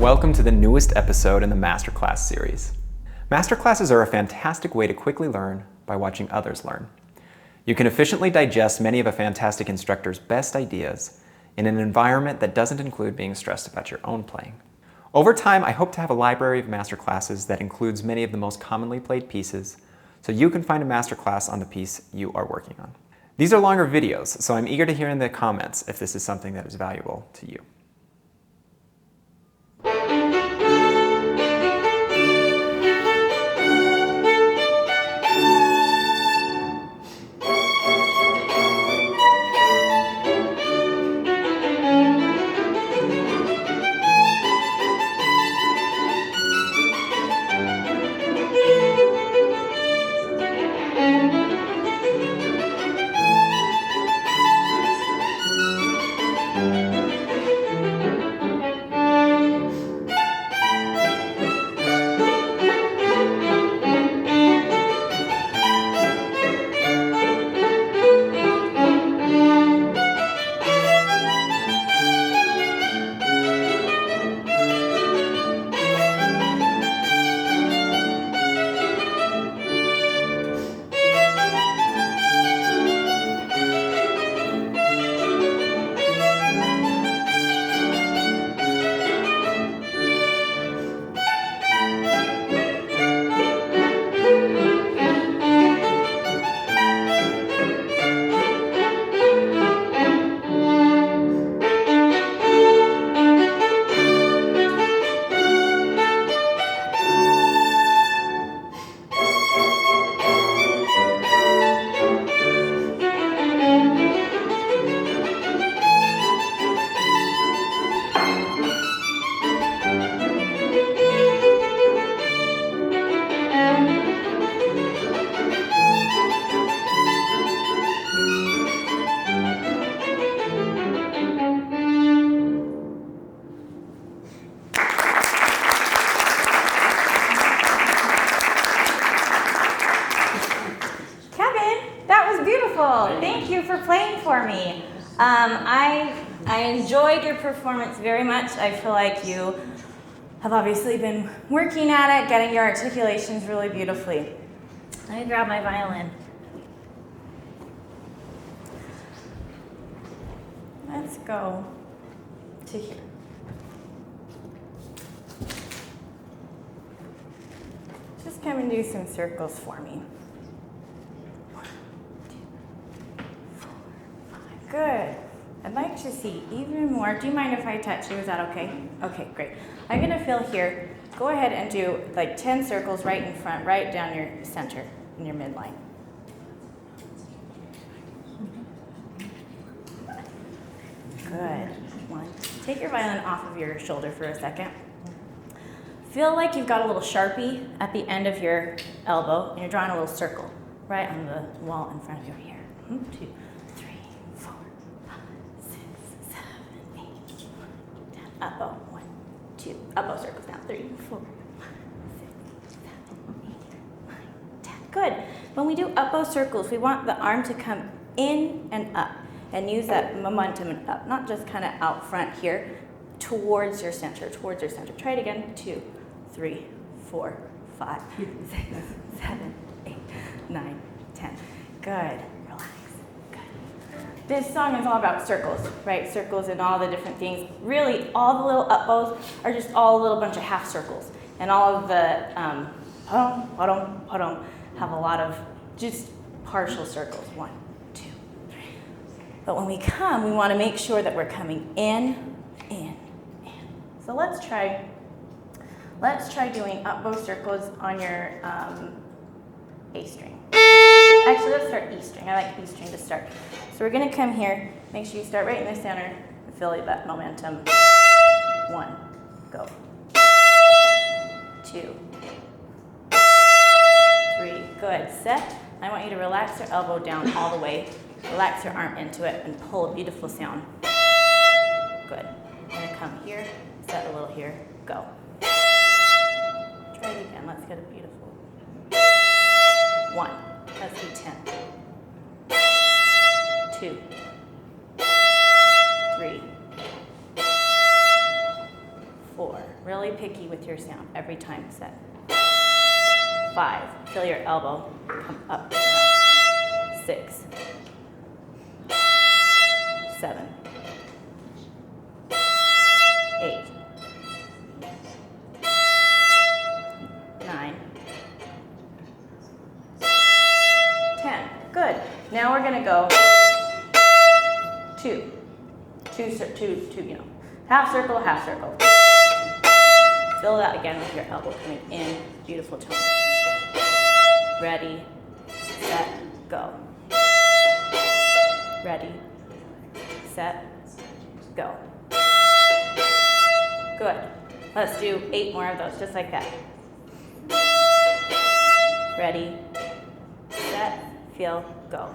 Welcome to the newest episode in the Masterclass series. Masterclasses are a fantastic way to quickly learn by watching others learn. You can efficiently digest many of a fantastic instructor's best ideas in an environment that doesn't include being stressed about your own playing. Over time, I hope to have a library of masterclasses that includes many of the most commonly played pieces, so you can find a masterclass on the piece you are working on. These are longer videos, so I'm eager to hear in the comments if this is something that is valuable to you. Thank you for playing for me. I enjoyed your performance very much. I feel like you have obviously been working at it, getting your articulations really beautifully. Let me grab my violin. Let's go to here. Just come and do some circles for me. Good. I'd like to see even more. Do you mind if I touch you? Is that okay? Okay, great. I'm going to feel here. Go ahead and do like 10 circles right in front, right down your center, in your midline. Good. One. Take your violin off of your shoulder for a second. Feel like you've got a little Sharpie at the end of your elbow, and you're drawing a little circle right on the wall in front of you here. 2, up bow, 1, 2, up bow circles down, 3, 4, 5, 6, 7, 8, 9, 10. Good. When we do up bow circles, we want the arm to come in and up and use that momentum and up, not just kind of out front here, towards your center, towards your center. Try it again, 2, 3, 4, 5, 6, 7, 8, 9, 10. Good. This song is all about circles, right? Circles and all the different things. Really, all the little up bows are just all a little bunch of half circles. And all of the pa-dum, have a lot of just partial circles. 1, 2, 3. But when we come, we want to make sure that we're coming in. So let's try doing up bow circles on your A string. Actually, let's start E string. I like E string to start. So we're going to come here. Make sure you start right in the center and feel that momentum. 1, go. 2, 3, good. Set. I want you to relax your elbow down all the way. Relax your arm into it and pull a beautiful sound. Good. We're going to come here, set a little here, go. Try it again. Let's get a beautiful 1. Let's do 10. 2, 3, 4. Really picky with your sound every time. Set. 5. Feel your elbow come up. 6. 7. 8. 9. 10. Good. Now we're going to go 2, half circle, half circle. Fill that again with your elbow coming in. Beautiful tone. Ready, set, go. Ready, set, go. Good. Let's do 8 more of those, just like that. Ready, set, feel, go.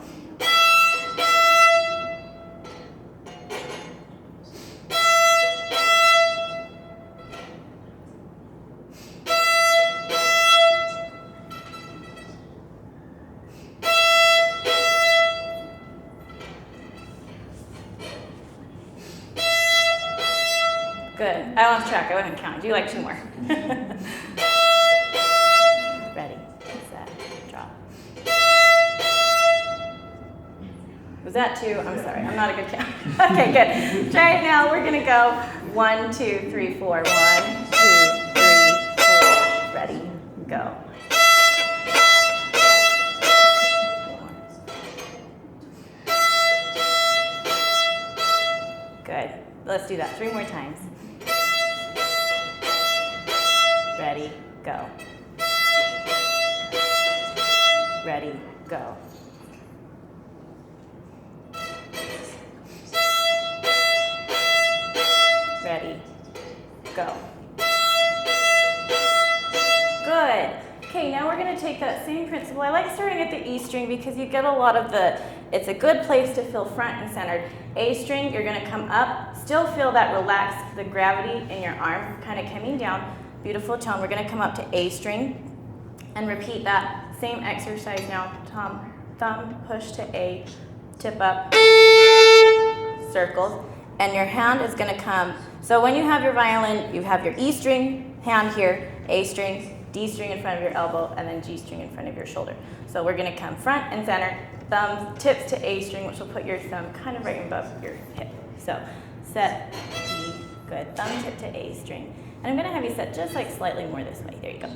Good. I lost track. I wasn't counting. Do you like 2 more? Ready, set, drop. Was that 2? I'm sorry. I'm not a good counter. Okay, good. Try it now. We're going to go 1, 2, 3, 4. 1, 2, 3, 4. Ready, go. Good. Let's do that 3 more times. Ready, go. Ready, go. Ready, go. Good. Okay, now we're going to take that same principle. I like starting at the E string because you get a lot of it's a good place to feel front and centered. A string, you're going to come up, still feel that relax, the gravity in your arm kind of coming down. Beautiful tone. We're going to come up to A string and repeat that same exercise now. Thumb, push to A, tip up, circles, and your hand is going to come. So when you have your violin, you have your E string, hand here, A string, D string in front of your elbow, and then G string in front of your shoulder. So we're going to come front and center, thumb tips to A string, which will put your thumb kind of right above your hip. So set, E, good. Thumb tip to A string. And I'm going to have you set just like slightly more this way. There you go.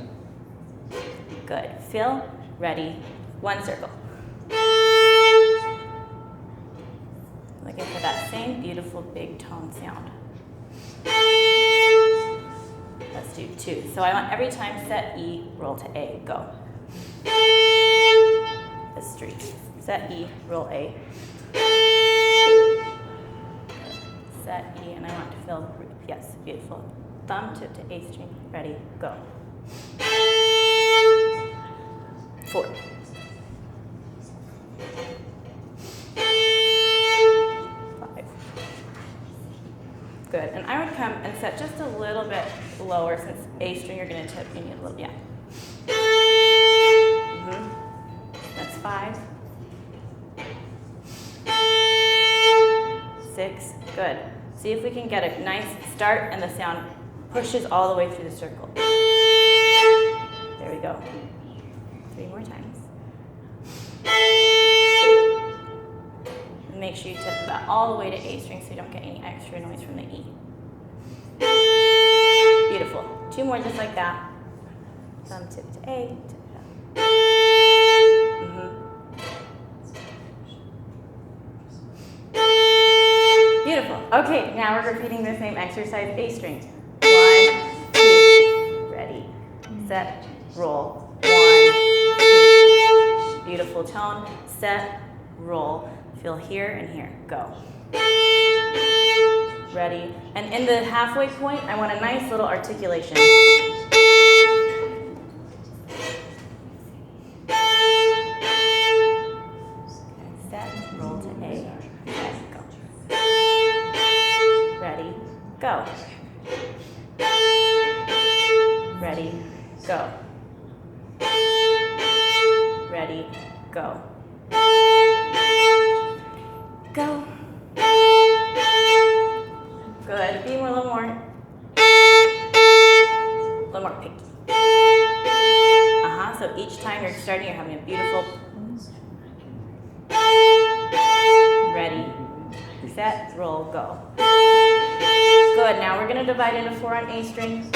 Good. Feel, ready, 1 circle. Looking for that same beautiful big tone sound. Let's do 2. So I want every time set E, roll to A, go. The streak. Set E, roll A. Set E, and I want to feel, yes, beautiful. Thumb tip to A string, ready, go. 4. 5. Good, and I would come and set just a little bit lower since A string you're going to tip, you need a little, yeah. That's 5. 6, good. See if we can get a nice start and the sound pushes all the way through the circle. There we go. 3 more times. And make sure you tip that all the way to A string so you don't get any extra noise from the E. Beautiful. 2 more just like that. Thumb tip to A, tip it up. Beautiful. Okay, now we're repeating the same exercise, A string. 1, 2, ready, set, roll. 1, 2. Beautiful tone. Set, roll. Feel here and here. Go. Ready. And in the halfway point, I want a nice little articulation. Set, roll to A. Set, go. Ready, go. Ready, go. Ready, go. Go. Good. Be a little more. each time you're starting, you're having a beautiful. Ready, set, roll, go. Good, now we're going to divide into 4 on A string.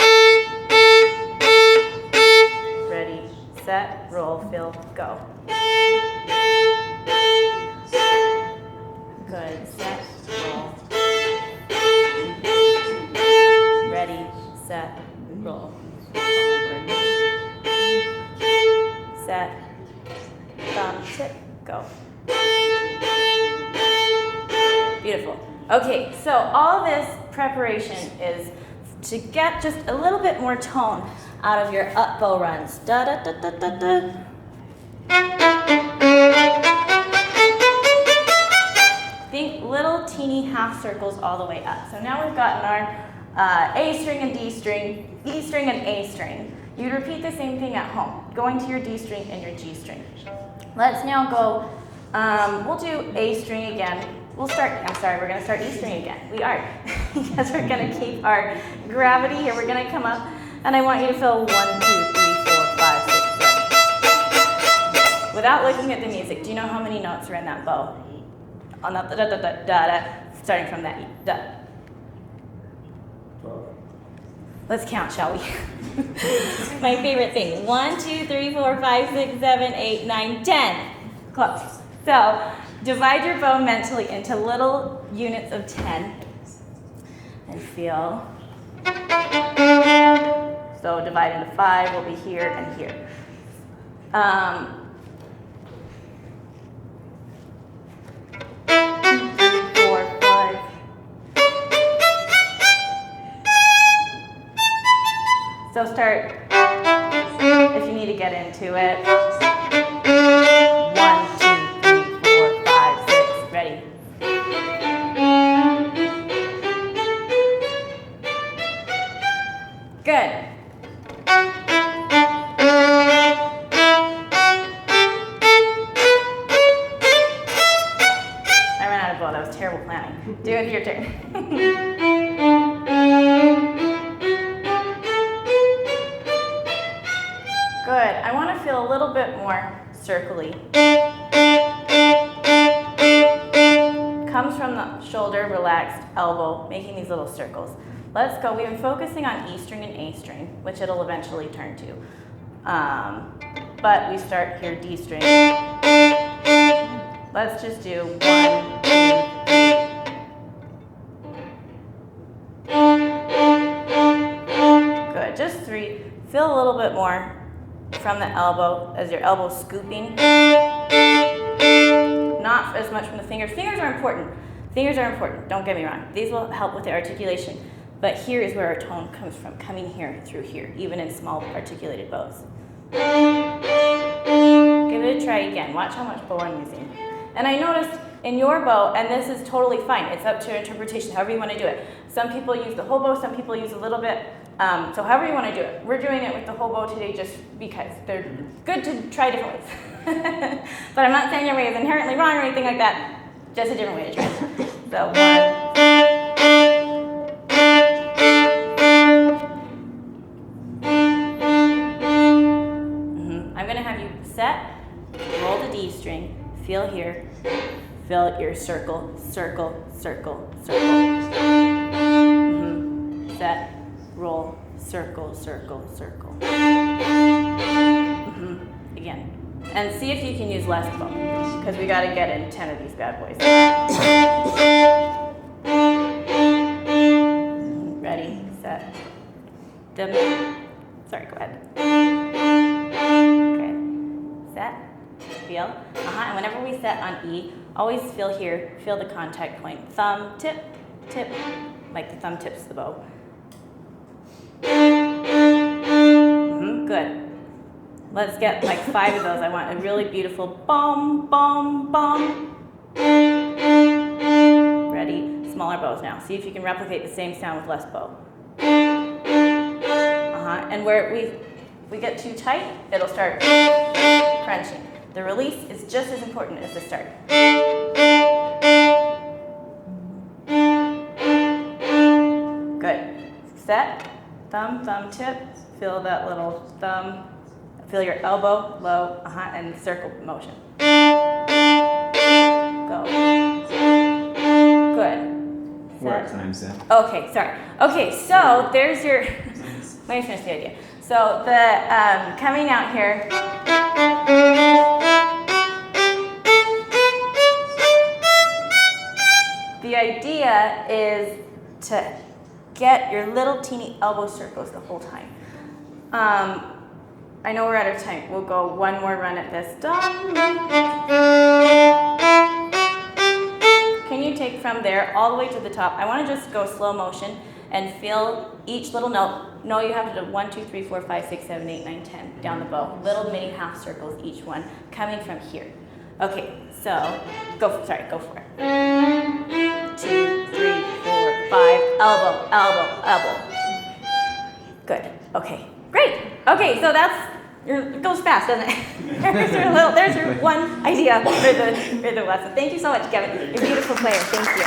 Ready, set, roll, fill, go. Good, set, roll. Ready, set, roll. Set, thumb, tip, go. Beautiful. Okay, so all this preparation is to get just a little bit more tone out of your up bow runs. Da da da da da da. Think little teeny half circles all the way up. So now we've gotten our A string and D string, E string and A string. You'd repeat the same thing at home, going to your D string and your G string. Let's now go, we'll do A string again. We're going to start E string again. We are, because we're going to keep our gravity here. We're going to come up, and I want you to feel 1, 2, 3, 4, 5, 6, 7. Without looking at the music, do you know how many notes are in that bow? On that da da da da da da, starting from that E, da. Let's count, shall we? My favorite thing. 1, 2, 3, 4, 5, 6, 7, 8, 9, 10. Close. So divide your bow mentally into little units of 10 and feel. So divide into 5 will be here and here. 4, 5. So start, if you need to get into it. 1, 2, 3, 4, 5, 6. Ready? Good. I ran out of bow. That was terrible planning. Do it your turn. Good. I want to feel a little bit more circly. Comes from the shoulder, relaxed, elbow, making these little circles. Let's go. We've been focusing on E string and A string, which it'll eventually turn to. But we start here, D string. Let's just do 1, 2, 3. Good. Just 3. Feel a little bit more from the elbow as your elbow's scooping. Not as much from the fingers. Fingers are important. Fingers are important, don't get me wrong. These will help with the articulation. But here is where our tone comes from, coming here through here, even in small articulated bows. Give it a try again. Watch how much bow I'm using. And I noticed in your bow, and this is totally fine, it's up to your interpretation, however you want to do it. Some people use the whole bow, some people use a little bit. So however you want to do it. We're doing it with the whole bow today just because they're good to try different ways. But I'm not saying your way is inherently wrong or anything like that. Just a different way to try it. So 1. I'm going to have you set, roll the D string, feel here, feel your circle, circle, circle, circle. Set, roll, circle, circle, circle. Again. And see if you can use less bow, because we got to get in 10 of these bad boys. Ready, set, sorry, go ahead. Okay, set, feel. And whenever we set on E, always feel here, feel the contact point. Thumb, tip, tip, like the thumb tips the bow. Good. Let's get like 5 of those. I want a really beautiful bom, bom, bom. Ready? Smaller bows now. See if you can replicate the same sound with less bow. And where we get too tight, it'll start crunching. The release is just as important as the start. Good. Set. Thumb, thumb, tip. Feel that little thumb. Feel your elbow, low, and circle motion. Go. Good. We're at time, Sam. Okay, sorry. Okay, so there's your, let me finish the idea. So the, coming out here, the idea is to get your little teeny elbow circles the whole time. I know we're out of time. We'll go one more run at this. Can you take from there all the way to the top? I want to just go slow motion and feel each little note. No, you have to do 1, 2, 3, 4, 5, 6, 7, 8, 9, 10 down the bow. Little mini half circles each one coming from here. Okay, so go for it. 2, 3, 4, 5, elbow, elbow, elbow. Good. Okay, great. Okay, so that's it goes fast, doesn't it? there's your one idea for the lesson. Thank you so much, Kevin. You're a beautiful player. Thank you.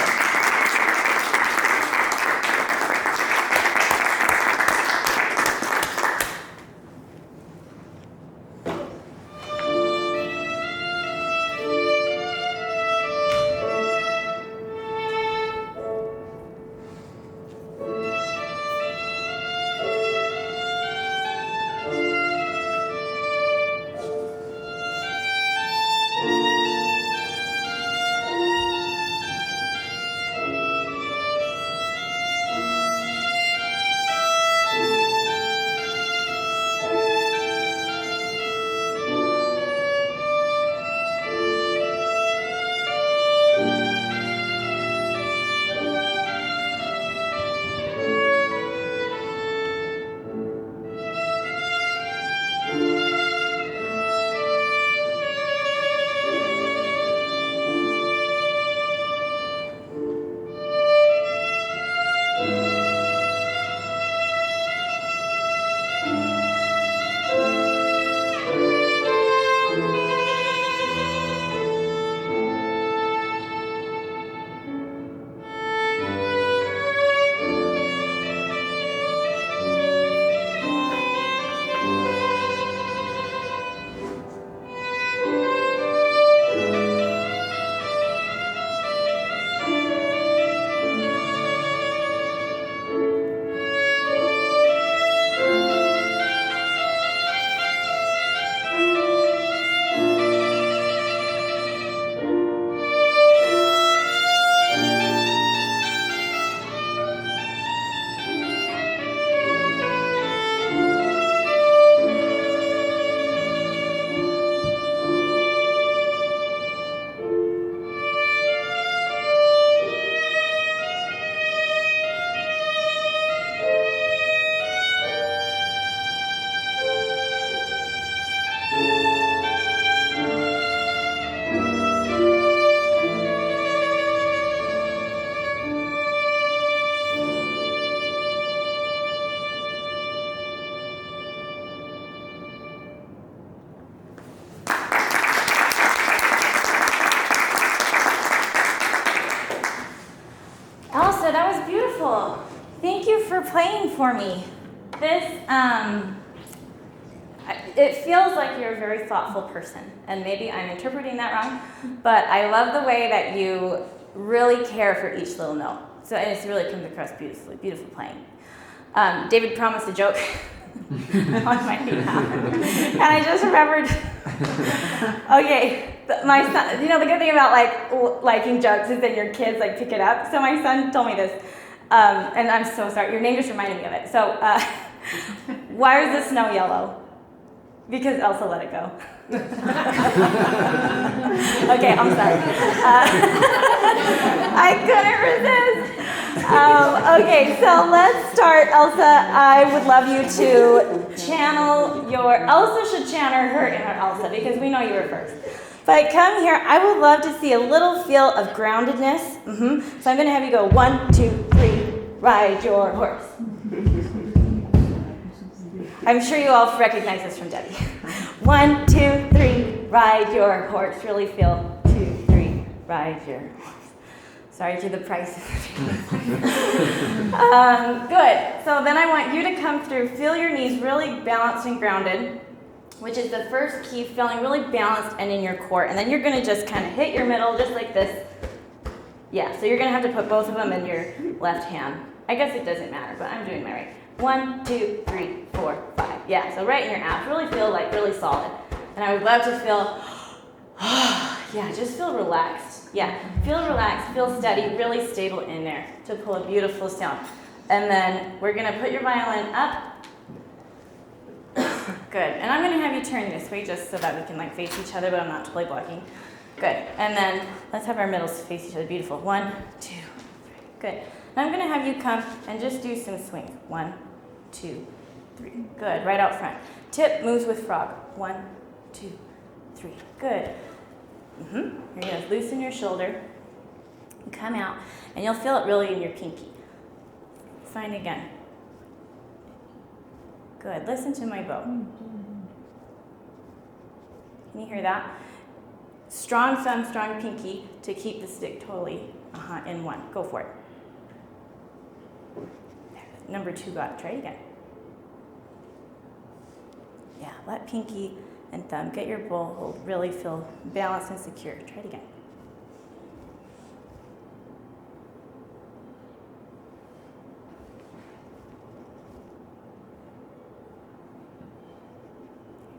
Playing for me. This, it feels like you're a very thoughtful person, and maybe I'm interpreting that wrong, but I love the way that you really care for each little note. So and it's really comes across beautifully, beautiful playing. David promised a joke on my behalf, and I just remembered, okay, my son, you know, the good thing about liking jokes is that your kids pick it up. So my son told me this. And I'm so sorry, your name just reminded me of it. So, why is the snow yellow? Because Elsa let it go. Okay, I'm sorry. I couldn't resist. Okay, so let's start. Elsa, I would love you to channel Elsa should channel her inner Elsa, because we know you were first. But come here, I would love to see a little feel of groundedness. So I'm going to have you go 1, 2, 3, ride your horse. I'm sure you all recognize this from Debbie. 1, 2, 3, ride your horse. Really feel 2, 3, ride your horse. Sorry to the price. Good. So then I want you to come through, feel your knees really balanced and grounded. which is the first key, feeling really balanced and in your core. And then you're going to just kind of hit your middle just like this. Yeah, so you're going to have to put both of them in your left hand. I guess it doesn't matter, but I'm doing my right. 1, 2, 3, 4, 5. Yeah, so right in your abs. Really feel like really solid. And I would love to feel, yeah, just feel relaxed. Yeah, feel relaxed, feel steady, really stable in there to pull a beautiful sound. And then we're going to put your violin up. Good. And I'm going to have you turn this way just so that we can like face each other, but I'm not totally blocking. Good. And then let's have our middles face each other. Beautiful. 1, 2, 3. Good. Now I'm going to have you come and just do some swings. 1, 2, 3. Good. Right out front. Tip moves with frog. 1, 2, 3. Good. You're going to loosen your shoulder and come out, and you'll feel it really in your pinky. Fine again. Good. Listen to my bow. Can you hear that? Strong thumb, strong pinky to keep the stick totally in one. Go for it. Number 2 got it. Try it again. Yeah, let pinky and thumb get your bow hold. Really feel balanced and secure. Try it again.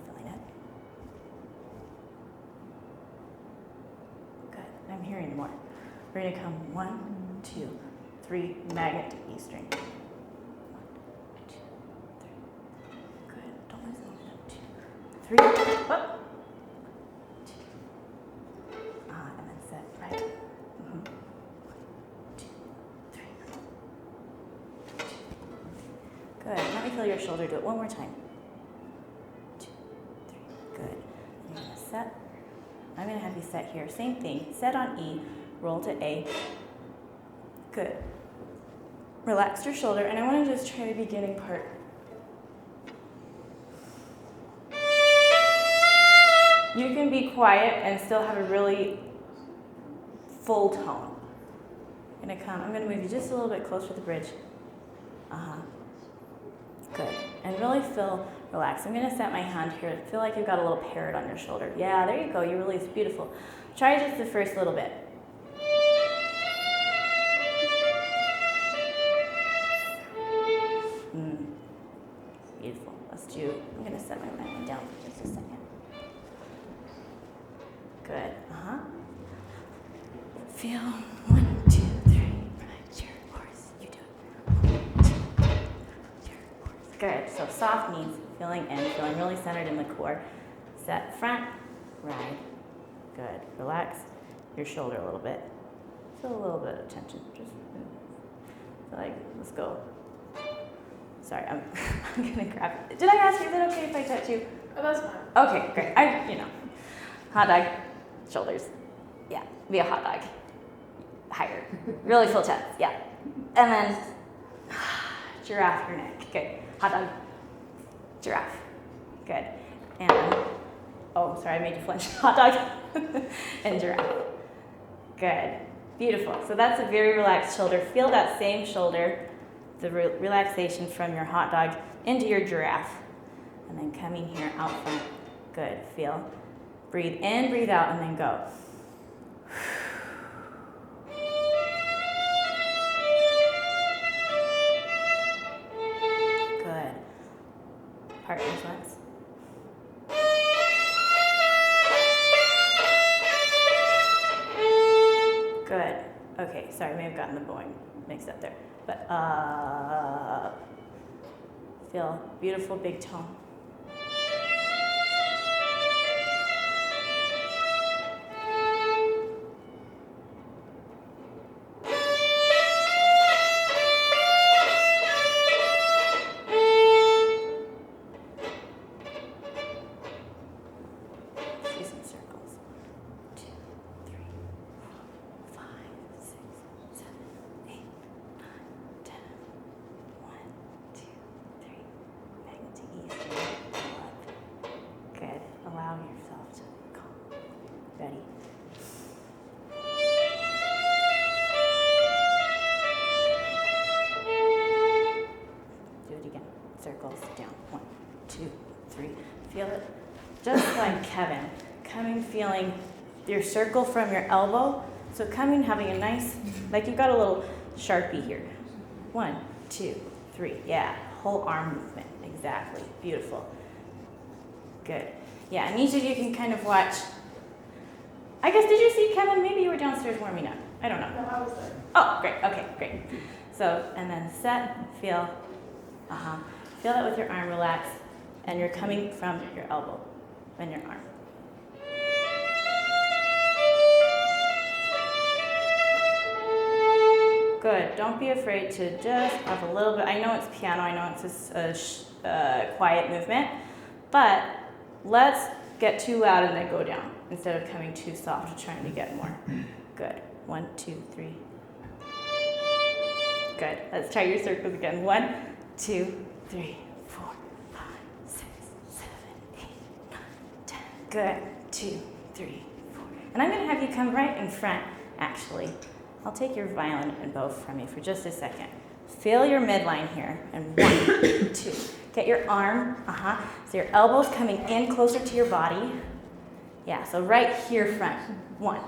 Feeling it? Good. I'm hearing more. We're going to come 1, 2, 3, magnet to E string. 1, 2, 3. Good. Don't lose it. 2, 3. Whoop. 2. And then set. Right. 1, 2, 3. 2. Good. Let me feel your shoulder. Do it one more time. 2, 3. Good. And you're going to set. I'm going to have you set here. Same thing. Set on E. Roll to A. Good. Relax your shoulder, and I want to just try the beginning part. You can be quiet and still have a really full tone. I'm going to move you just a little bit closer to the bridge. Good. And really feel relaxed. I'm going to set my hand here. Feel like you've got a little parrot on your shoulder. Yeah, there you go. You release. Beautiful. Try just the first little bit. Beautiful. Let's do, I'm going to set my violin down for just a second. Good. Feel 1, 2, 3. Right, your horse. You do it. 1, 2, 3. Your horse. Good. So soft knees, feeling in, feeling really centered in the core. Set front, ride. Good. Relax your shoulder a little bit. Feel a little bit of tension. Just feel like, let's go. Sorry, I'm gonna grab it. Did I ask you, is it okay if I touch you? Oh, that's fine. Okay, great. Hot dog, shoulders. Yeah, be a hot dog. Higher. Really full chest, yeah. And then giraffe your neck. Good. Hot dog. Giraffe. Good. And, oh, sorry, I made you flinch. Hot dog and giraffe. Good. Beautiful. So that's a very relaxed shoulder. Feel that same shoulder, the relaxation from your hot dog into your giraffe. And then coming here out front. Good. Feel. Breathe in, breathe out, and then go. Good. Partners once. Good. Okay, sorry, I may have gotten the bowing mixed up there. But feel beautiful big tone. Feel it. just like Kevin. Coming, feeling your circle from your elbow. So coming, having a nice, like you've got a little Sharpie here. 1, 2, 3. Yeah, whole arm movement. Exactly. Beautiful. Good. Yeah, and each of you can kind of watch. I guess, did you see Kevin? Maybe you were downstairs warming up. I don't know. No, I was there. Oh, great. Okay, great. So, and then set, feel. Feel that with your arm, relax. And you're coming from your elbow and your arm. Good. Don't be afraid to just have a little bit. I know it's piano. I know it's a quiet movement. But let's get too loud and then go down instead of coming too soft, trying to get more. Good. 1, 2, 3. Good. Let's try your circles again. 1, 2, 3, 4, 5, 6, 7, 8, 9, 10. Good. 2, 3, 4. And I'm going to have you come right in front, actually. I'll take your violin and bow from you for just a second. Feel your midline here. And 1, 2. Get your arm. So your elbow's coming in closer to your body. Yeah, so right here front. 1,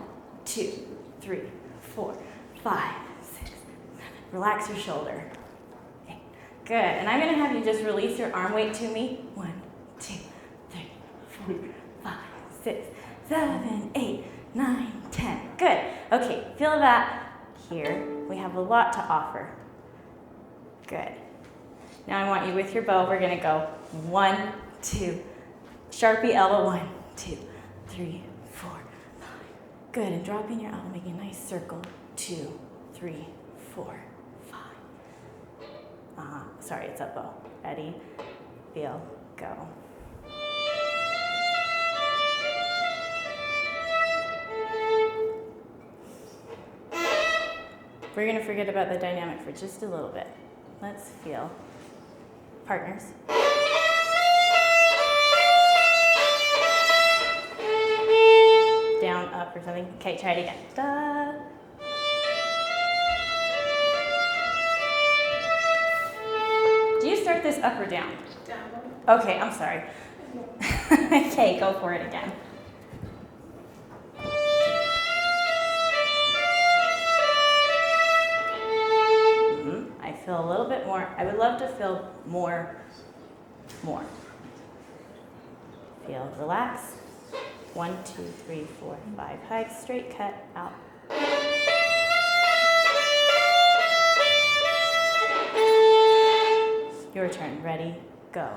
2, 3, 4, 5, 6, 7. Relax your shoulder. Okay. Good. And I'm going to have you just release your arm weight to me. 1, 2, 3, 4, 5, 6, 7, 8, 9, 10. Good. Okay, feel that here. We have a lot to offer. Good. Now I want you with your bow. We're going to go 1, 2. Sharpie elbow. 1, 2, 3, 4, 5. Good. And dropping your elbow, making a nice circle. 2, 3, 4, 5. Sorry, it's up bow. Ready? Feel. Go. We're going to forget about the dynamic for just a little bit. Let's feel. Partners. Down, up, or something. Okay, try it again. Da. Do you start this up or down? Down. Okay, I'm sorry. Okay, go for it again. I feel a little bit more. I would love to feel more. Feel, relax. 1, 2, 3, 4, 5. Hike, straight cut, out. Your turn. Ready? Go.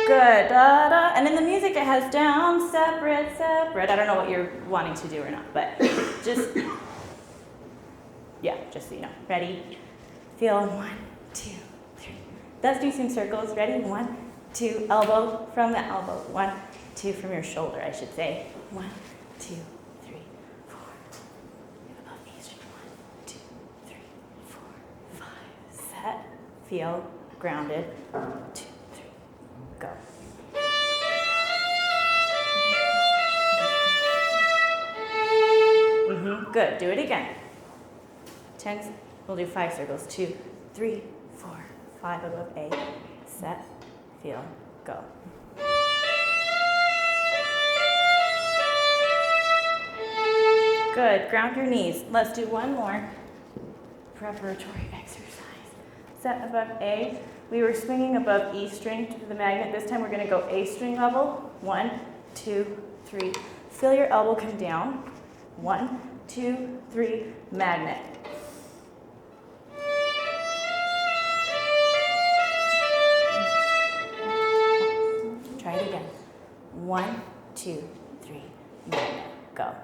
Good. Da, da. And in the music it has down, separate, separate. I don't know what you're wanting to do or not, but just, yeah, just so you know. Ready? Feel. 1, 2, 3. Let's do some circles. Ready? 1, 2. Elbow from the elbow. 1, 2 from your shoulder, I should say. 1, 2, 3, 4. Above the string. 1, 2, 3, 4, 5. Set. Feel. Grounded. 2. Go. Good. Do it again. 10. We'll do 5 circles. 2, 3, 4, 5 above A. Set. Feel. Go. Good. Ground your knees. Let's do one more preparatory exercise. Set above A. We were swinging above E string to the magnet. This time we're going to go A string level. 1, 2, 3. Feel your elbow come down. 1, 2, 3. Magnet. Try it again. 1, 2, 3. Magnet. Go.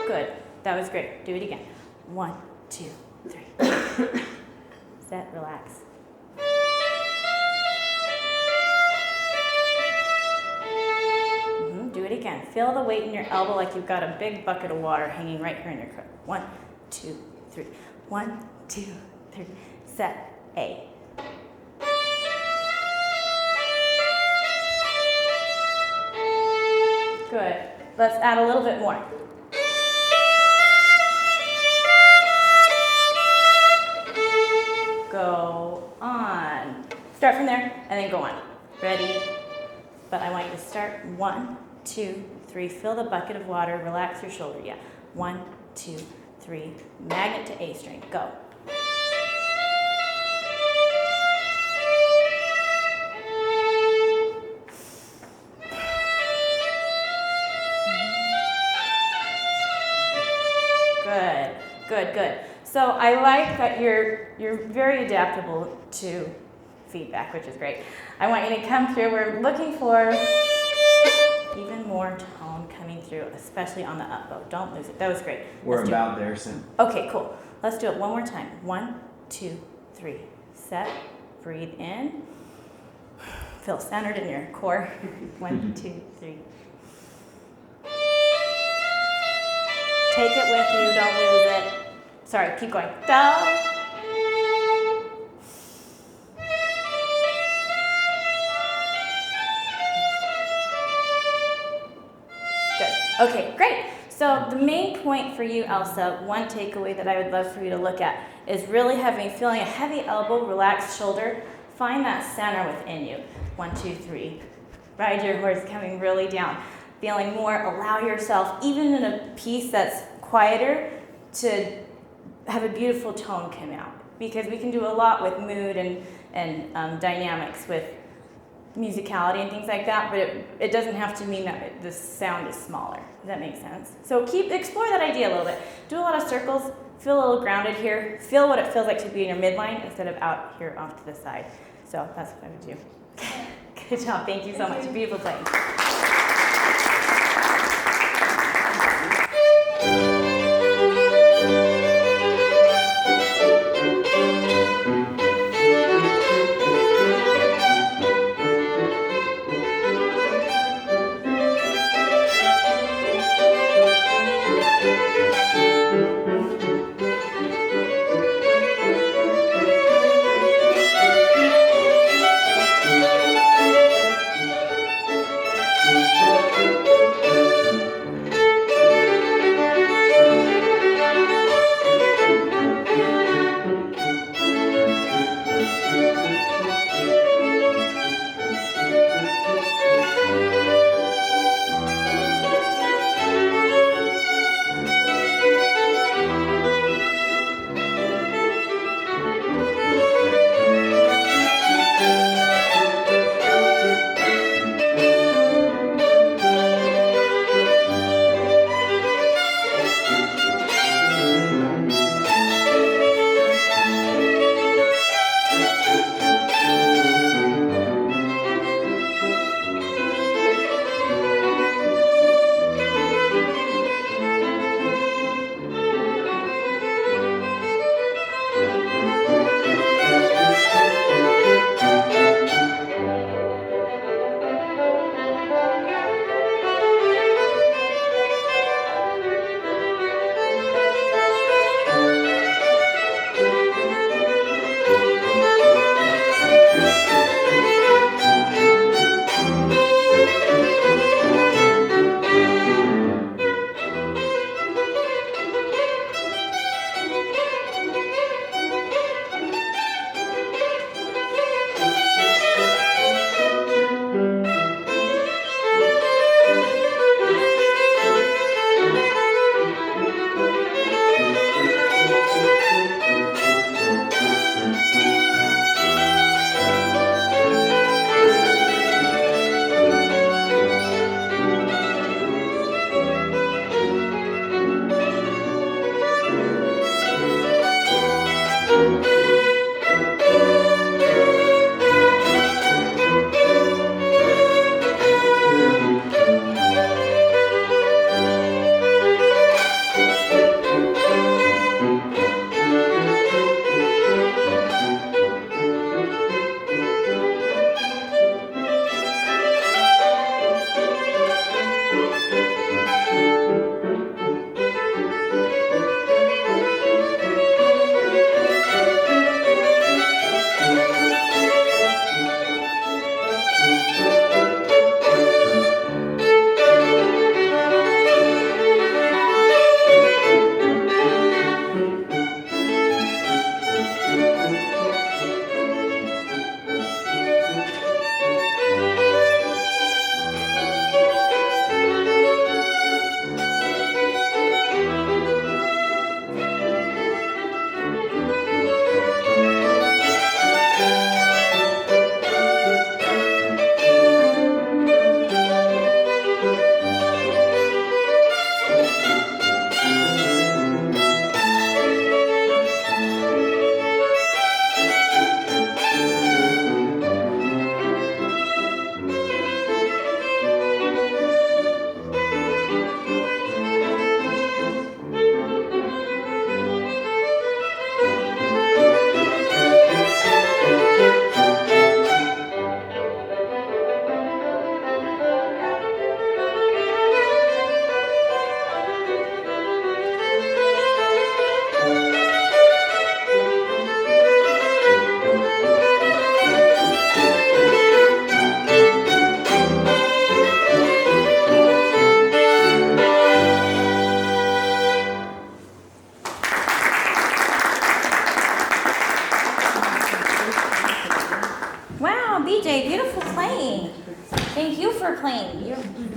Good. That was great. Do it again. 1, 2, 3. Set, relax. Do it again. Feel the weight in your elbow like you've got a big bucket of water hanging right here in your crook. 1, 2, 3. 1, 2, 3. Set, A. Good. Let's add a little bit more. go on. Start from there and then go on. Ready? But I want you to start 1, 2, 3. Fill the bucket of water. Relax your shoulder. Yeah. 1, 2, 3. Magnet to A string. Go. Good, good, good. So I like that you're very adaptable to feedback, which is great. I want you to come through. We're looking for even more tone coming through, especially on the up bow. Don't lose it. That was great. We're about there soon. Okay, cool. Let's do it one more time. 1, 2, 3. Set. Breathe in. Feel centered in your core. 1, 2, 3. Take it with you. Don't lose it. Sorry, keep going. Down. Good. Okay, great. So the main point for you, Elsa, one takeaway that I would love for you to look at is really feeling a heavy elbow, relaxed shoulder. Find that center within you. 1, 2, 3. Ride your horse coming really down. Feeling more, allow yourself, even in a piece that's quieter, to have a beautiful tone come out. Because we can do a lot with mood and dynamics with musicality and things like that, but it doesnn't have to mean that the sound is smaller. Does that make sense? So explore that idea a little bit. Do a lot of circles, feel a little grounded here, feel what it feels like to be in your midline instead of out here off to the side. So that's what I would do. Good job, thank you so much. Beautiful playing.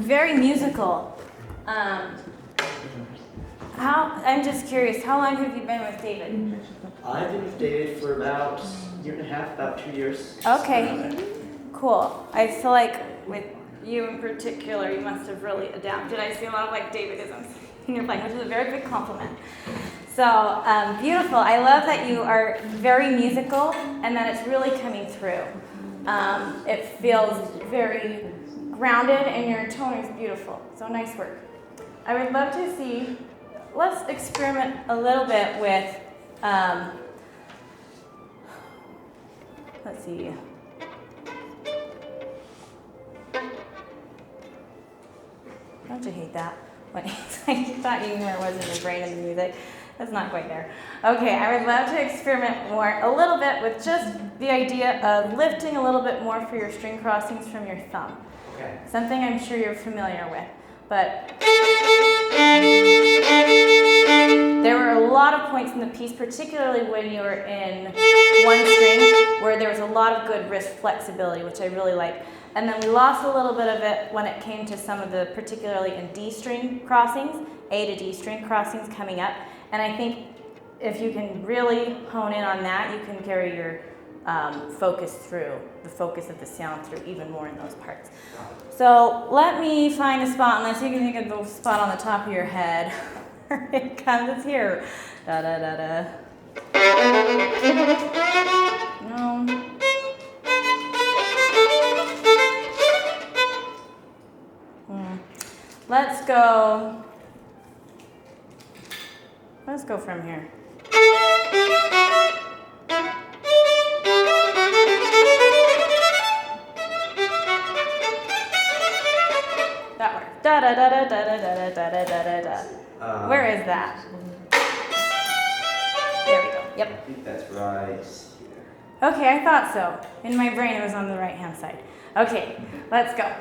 very musical. I'm just curious, how long have you been with David? I've been with David for about a year and a half, about 2 years. Okay, cool. I feel like with you in particular, you must have really adapted. I see a lot of like Davidisms in your playing, which is a very big compliment. So beautiful. I love that you are very musical and that it's really coming through. It feels very grounded and your tone is beautiful. So nice work. I would love to see, let's experiment a little bit with, let's see. Don't you hate that? When it's like you thought you knew where it was in your brain and the music. That's not quite there. Okay, I would love to experiment a little bit with just the idea of lifting a little bit more for your string crossings from your thumb. Okay. Something I'm sure you're familiar with. But there were a lot of points in the piece, particularly when you were in one string, where there was a lot of good wrist flexibility, which I really like. And then we lost a little bit of it when it came to some of the, particularly in D string crossings, A to D string crossings coming up. And I think if you can really hone in on that, you can carry your focus through, the focus of the sound through even more in those parts. So let me find a spot, unless you can think of the spot on the top of your head. Here it comes, it's here. Da da da da. No. Let's go from here. That works. Da da da da da da da da da da da. Where is that? There we go. Yep. I think that's right here. Okay, I thought so. In my brain, it was on the right-hand side. Okay, let's go.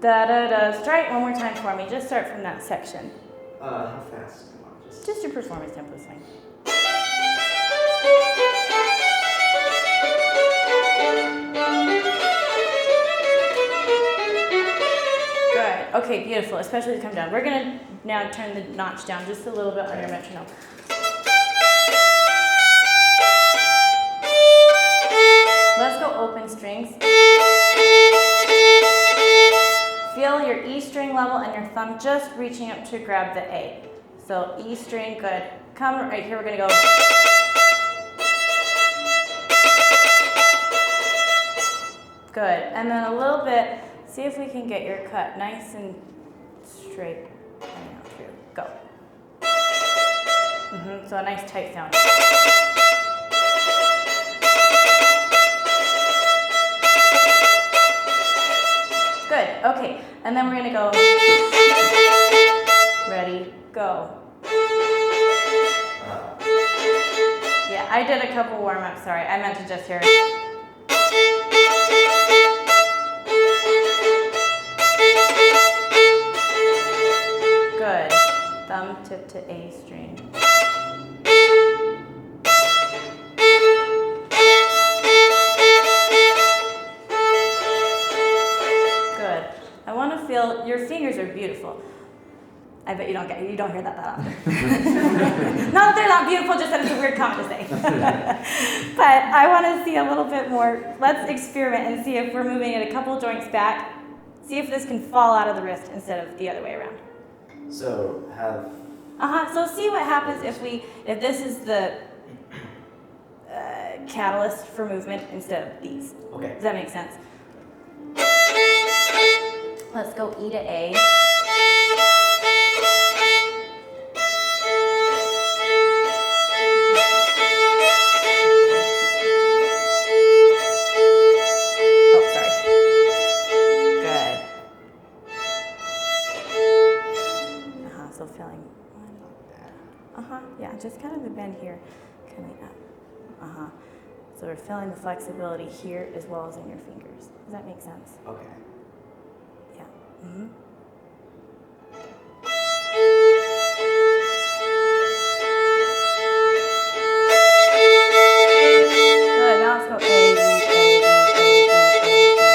Da da da. Strike one more time for me. Just start from that section. How fast? Come on, Just your performance tempo is fine. Good. Okay, beautiful. Especially to come down. We're gonna now turn the notch down just a little bit on your metronome. Let's go open strings. Feel your E string level and your thumb just reaching up to grab the A. So E string, good. Come right here, we're gonna go. Good, and then a little bit, see if we can get your cut nice and straight. Coming out through. Go. So a nice tight sound. Good, okay, and then we're gonna go. Ready, go. Yeah, I did a couple warm-ups, sorry, I meant to just hear. Good, thumb tip to A string. Good, I want to feel, your fingers are beautiful. I bet you don't hear that often. Not that they're not beautiful, just that it's a weird comment to say. But I want to see a little bit more. Let's experiment and see if we're moving it a couple joints back. See if this can fall out of the wrist instead of the other way around. So have. So see what happens if this is the catalyst for movement instead of these. Okay. Does that make sense? Let's go E to A. Yeah, just kind of the bend here coming up. So we're feeling the flexibility here as well as in your fingers. Does that make sense? Okay. Yeah. Good, now let's go A, E, A, E, A, E, A, E.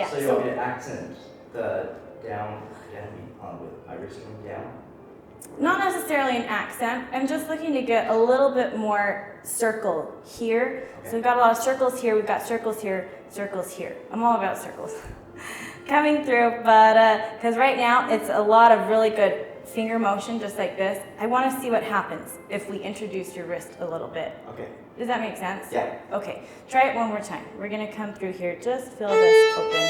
So you want me to accent the down with iris going down? Not necessarily an accent. I'm just looking to get a little bit more circle here. Okay. So we've got a lot of circles here, we've got circles here, circles here. I'm all about circles. Coming through, but because right now it's a lot of really good finger motion, just like this. I want to see what happens if we introduce your wrist a little bit. Okay. Does that make sense? Yeah. Okay, try it one more time. We're gonna come through here, just feel this open.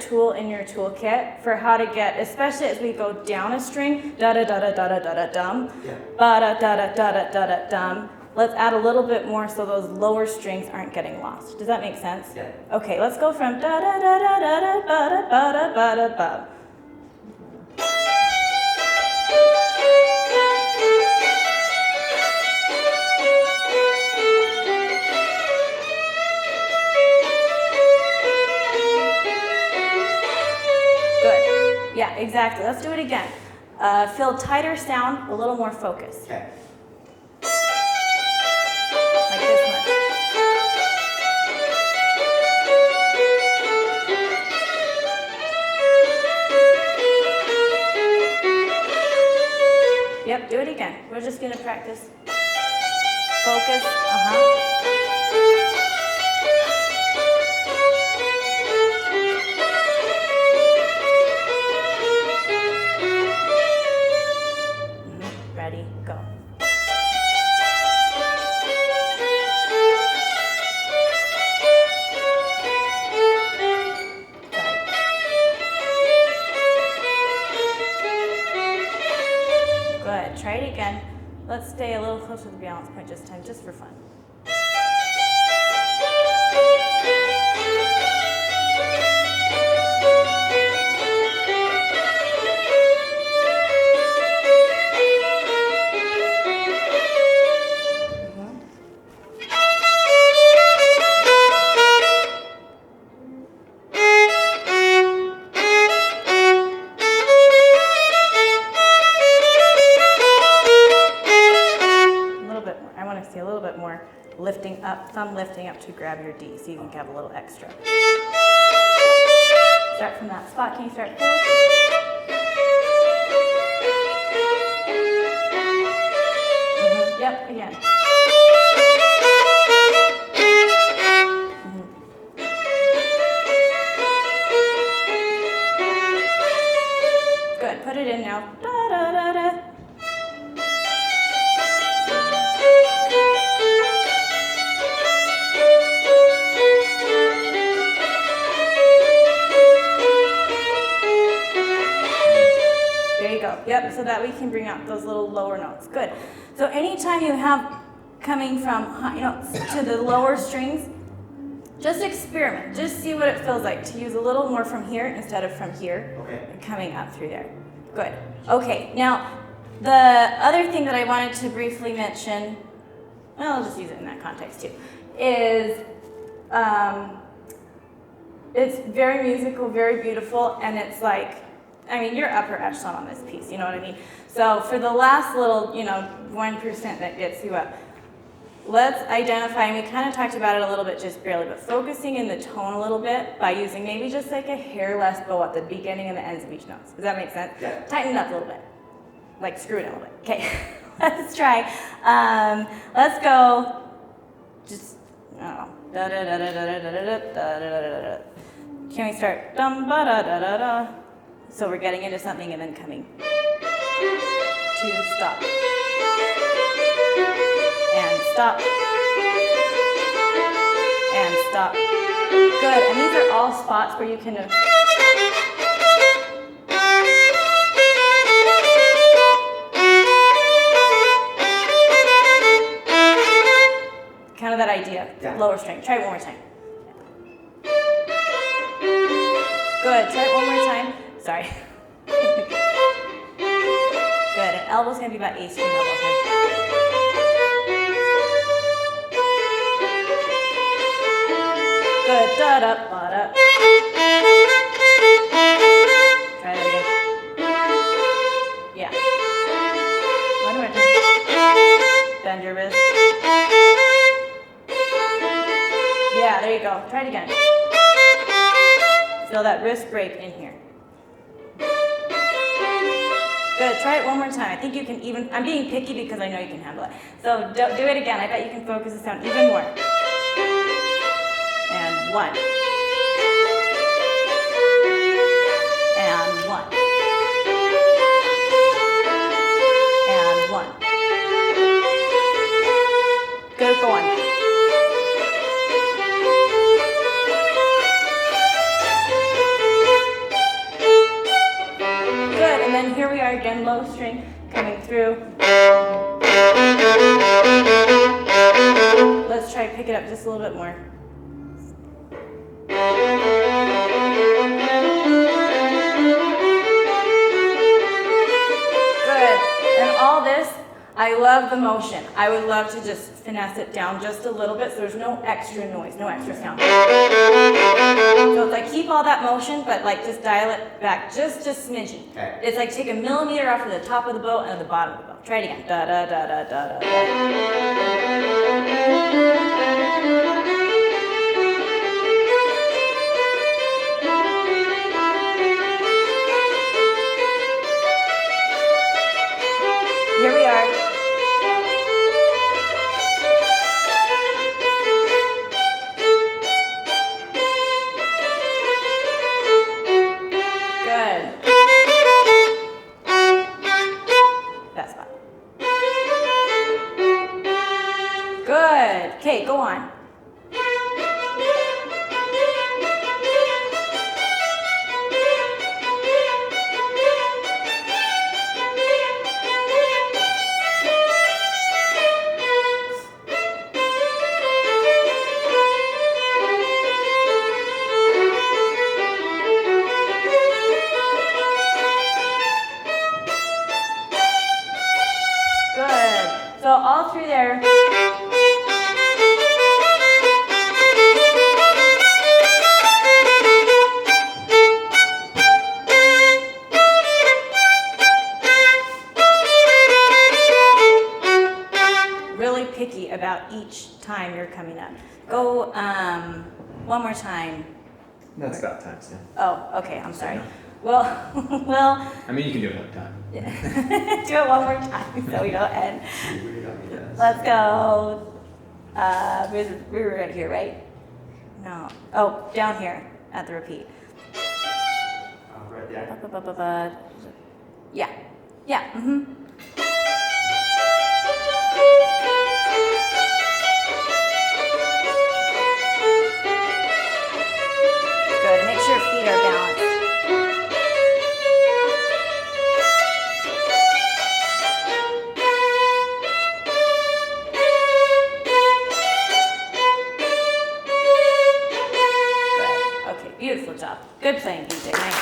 Tool in your toolkit for how to get, especially as we go down a string, da da da da da da da da dum, ba da da da da da da da dum. Let's add a little bit more so those lower strings aren't getting lost. Does that make sense? Yeah. Okay, let's go from da da da da da da ba da ba da ba da ba. Yeah, exactly. Let's do it again. Feel tighter sound, a little more focus. Okay. Like this much. Yep, do it again. We're just going to practice. Focus. Ready, go. Good, try it again. Let's stay a little closer to the balance point this time, just for fun. Lifting up, thumb lifting up to grab your D, so you can have a little extra. Start from that spot. Can you start forward? Yep, again. Good, put it in now. Da, da, da, da. Yep, so that we can bring out those little lower notes. Good. So anytime you have coming from, to the lower strings, just experiment. Just see what it feels like to use a little more from here instead of from here. Okay. And coming up through there. Good. Okay, now the other thing that I wanted to briefly mention, well, I'll just use it in that context too, is it's very musical, very beautiful, and it's like, I mean, you're upper echelon on this piece, you know what I mean? So for the last little, 1% that gets you up, let's identify, and we kind of talked about it a little bit just barely, but focusing in the tone a little bit by using maybe just like a hair less bow at the beginning and the ends of each note. Does that make sense? Yeah. Tighten it up a little bit. Like screw it in a little bit. Okay, let's try. Let's go, just, I don't know. Can we start? Dum ba da da da da. So we're getting into something and then coming to stop. And stop. And stop. Good. And these are all spots where you can Yeah. Lower string. Try it one more time. Good. Try it one more time. Sorry. Good. And elbow's going to be about A string elbow. Good. Da da ba da. Try that again. Yeah. One more time. Bend your wrist. Yeah, there you go. Try it again. Feel that wrist break in here. Good. Try it one more time. I think you can even, I'm being picky because I know you can handle it. So do it again. I bet you can focus the sound even more. And 1. And 1. And 1. Good. Go on. Good. And then here we are again, low string coming through. Let's try to pick it up just a little bit more. Good. And all this, I love the motion. I would love to just finesse it down just a little bit so there's no extra noise, no extra sound. So it's like keep all that motion, but like just dial it back just smidgy. Okay. It's like take a millimeter off of the top of the bow and the bottom of the bow. Try it again. Da da da da da da. Here we are. Good. That spot. Good. Okay, go on. Good. So all through there. Really picky about each time you're coming up. Go one more time. That's about time, Stan. Oh, okay, I'm sorry. Well, I mean, you can do it another time. do it one more time so we don't end. Let's go. We were right here, right? No. Oh, down here at the repeat. Right there. Yeah. Yeah. Mm-hmm. Good. Make sure your feet are balanced. Good. Okay. Beautiful job. Good playing, DJ. Nice.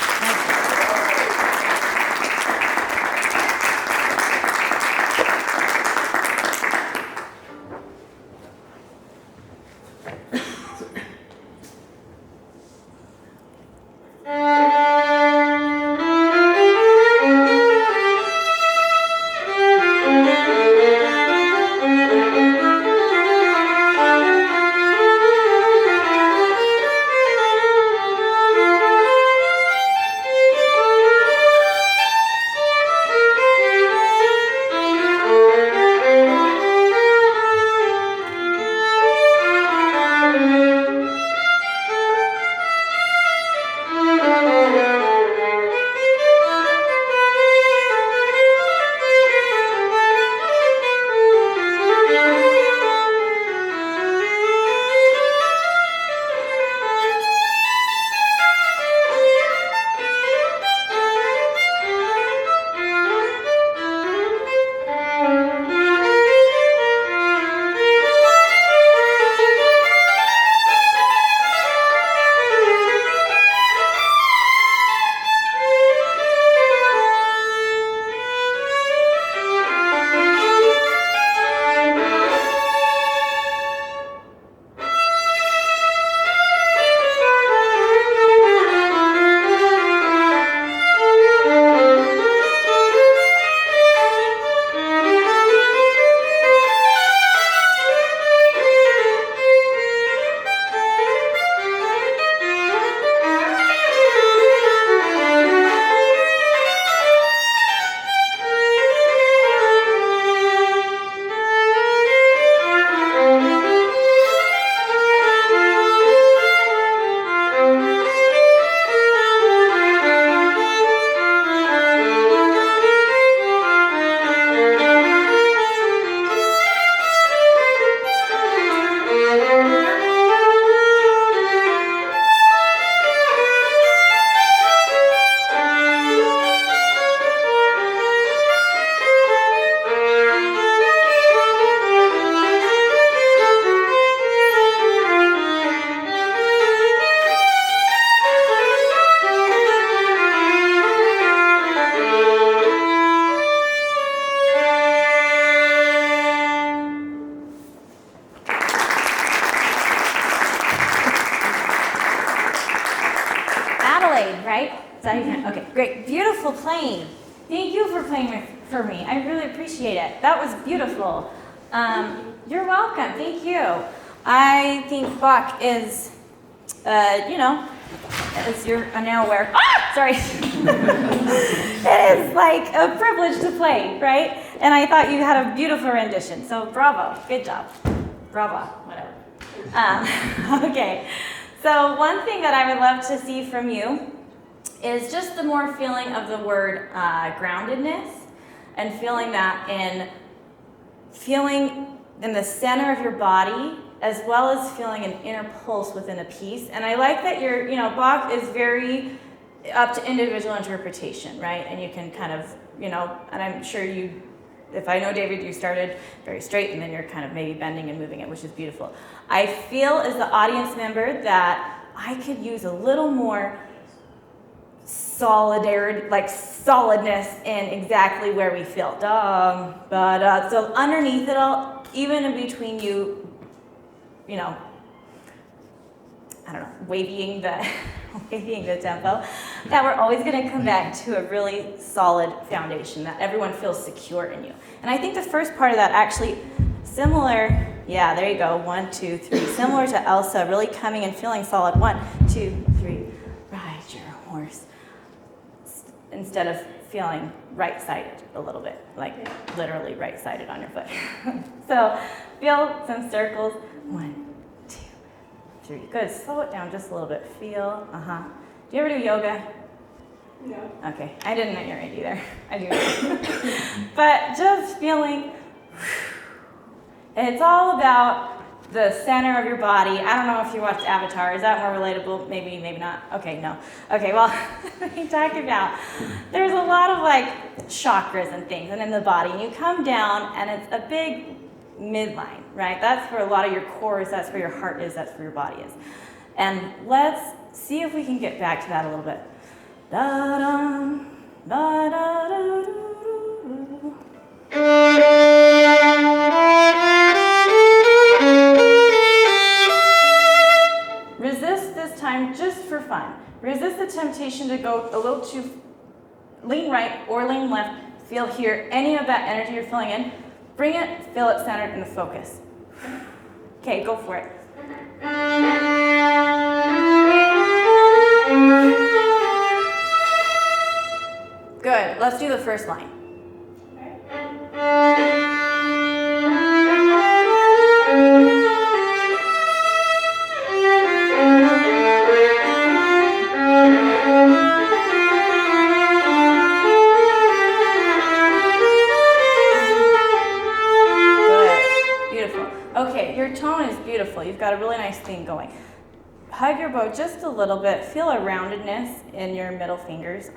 Okay, great. Beautiful playing. Thank you for playing for me. I really appreciate it. That was beautiful. You're welcome. Thank you. I think Bach is, as you're now aware, sorry. It is like a privilege to play, right? And I thought you had a beautiful rendition. So bravo. Good job. Bravo. Whatever. Okay. So one thing that I would love to see from you is just the more feeling of the word groundedness, and feeling in the center of your body, as well as feeling an inner pulse within a piece. And I like that Bach is very up to individual interpretation, right? And you can kind of, and I'm sure if I know David, you started very straight and then you're kind of maybe bending and moving it, which is beautiful. I feel as the audience member that I could use a little more solidarity, like solidness in exactly where we feel. So underneath it all, even in between you, waving the tempo, that we're always going to come back to a really solid foundation that everyone feels secure in you. And I think the first part of that actually similar, there you go, 1, 2, 3, similar to Elsa, really coming and feeling solid. 1, 2, 3, ride your horse. Instead of feeling right-sided a little bit, like literally right-sided on your foot. So feel some circles. 1, 2, 3. Good. Slow it down just a little bit. Feel. Do you ever do yoga? No. Okay. I didn't at your age either. I do. But just feeling. And it's all about the center of your body. I don't know if you watched Avatar. Is that more relatable? Maybe, maybe not. Okay, no. Okay, well, we talked about there's a lot of chakras and things and in the body. And you come down and it's a big midline, right? That's where a lot of your core is. That's where your heart is. That's where your body is. And let's see if we can get back to that a little bit. Da-dum, da-da-da-doo-doo-doo. Resist this time just for fun. Resist the temptation to go a little too lean right or lean left. Feel here any of that energy you're feeling in. Bring it, feel it centered in the focus. Okay, go for it. Good. Let's do the first line. You've got a really nice thing going. Hug your bow just a little bit. Feel a roundedness in your middle fingers.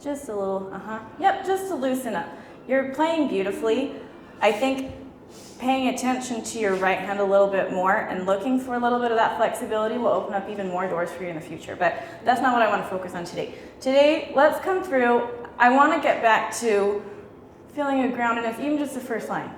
Just a little. Yep, just to loosen up. You're playing beautifully. I think paying attention to your right hand a little bit more and looking for a little bit of that flexibility will open up even more doors for you in the future. But that's not what I want to focus on today. Today, let's come through. I want to get back to feeling a groundedness, even just the first line.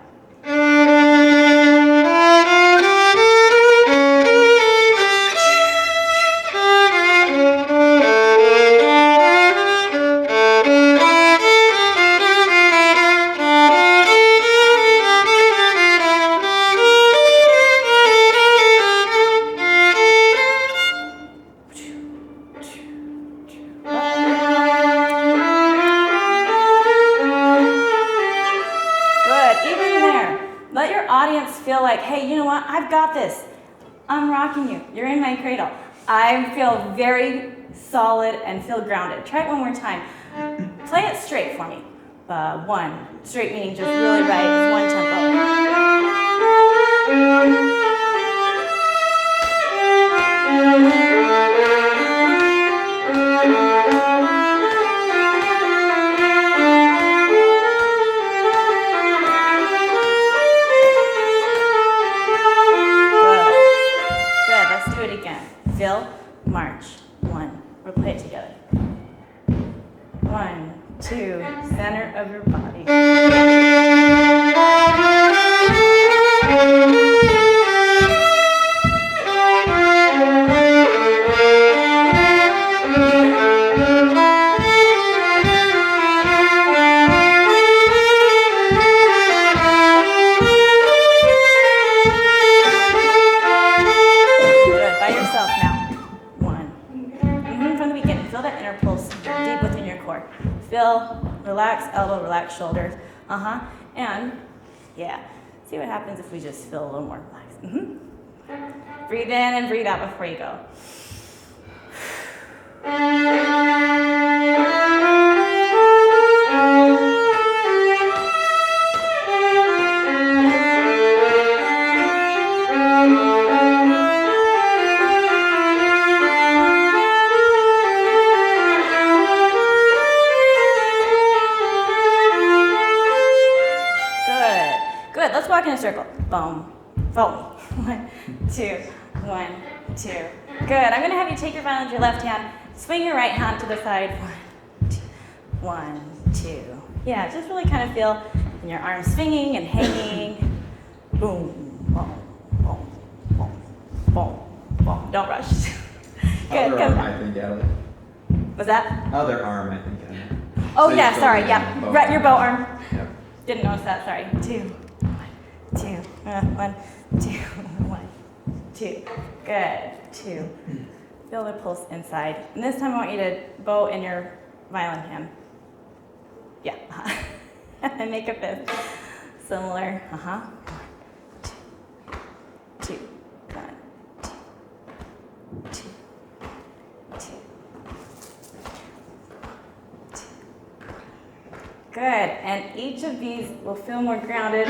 Feel like, hey, you know what? I've got this. I'm rocking you. You're in my cradle. I feel very solid and feel grounded. Try it one more time. Play it straight for me. 1. Straight meaning just really right. 1 tempo. Fill, march. 1. We'll play it together. 1, 2, center of your body. relax elbow, relax shoulders. And yeah, see what happens if we just feel a little more relaxed. Breathe in and breathe out before you go. Good. Let's walk in a circle. Boom. Follow me. 1, 2, 1, 2. Good. I'm going to have you take your violin with your left hand, swing your right hand to the side. 1, 2. Yeah, just really kind of feel your arms swinging and hanging. Boom, boom, boom, boom, boom, boom. Don't rush. Good. Other arm, I think, Ellie. What's that? Other arm, I think. Oh, so yeah, sorry. Yeah. Right, your bow arm. Yep. Didn't notice that. Sorry. 2, 1, 2. 1, 2, 1, 2. Good. 2. Feel the pulse inside. And this time I want you to bow in your violin hand. Yeah. And make a fist. Similar. 1, 2, 1, 2, 2. Good, and each of these will feel more grounded.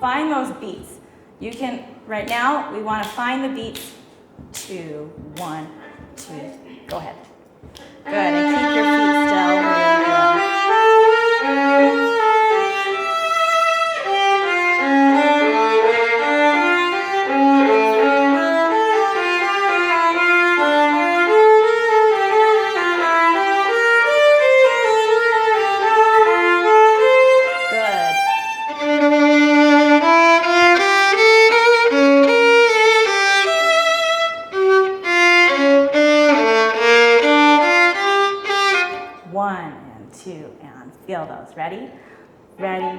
Find those beats. You can, right now, we want to find the beats. 2, 1, 2. Go ahead. Good, and keep your feet still. Feel those. Ready? Ready?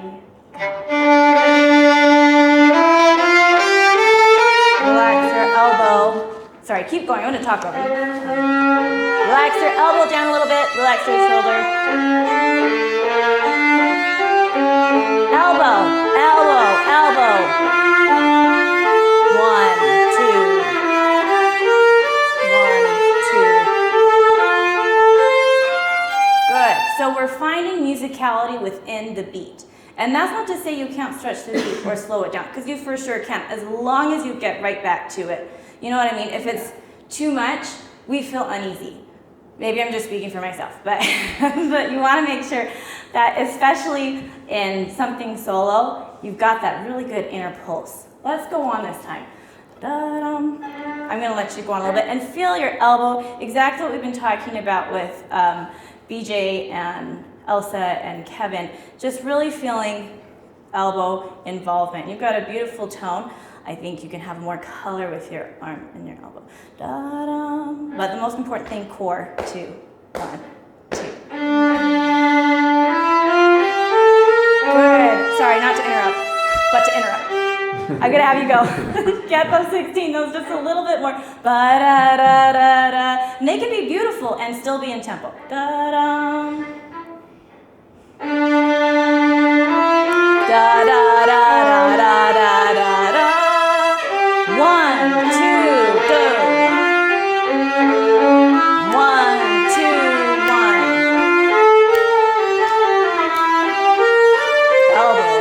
Relax your elbow. Sorry, keep going. I'm going to talk over you. Relax your elbow down a little bit. Relax your shoulder. Elbow, elbow, elbow. 1, 2. 1, 2. Good. So we're finding musicality within the beat. And that's not to say you can't stretch the beat or slow it down, because you for sure can, as long as you get right back to it. You know what I mean? If it's too much, we feel uneasy. Maybe I'm just speaking for myself, but, but you want to make sure that, especially in something solo, you've got that really good inner pulse. Let's go on this time. Da-dum. I'm going to let you go on a little bit and feel your elbow, exactly what we've been talking about with BJ and Elsa and Kevin, just really feeling elbow involvement. You've got a beautiful tone. I think you can have more color with your arm and your elbow. Da-dum. But the most important thing, core. 2, 1, 2. Good. Sorry, not to interrupt, but to interrupt. I'm gonna have you go. Get those 16 notes just a little bit more. Ba-da-da-da-da. And they can be beautiful and still be in tempo. Da-dum. Da-da-da-da-da-da-da-da. 1, 2, go. 1, 2, 1. Elbow.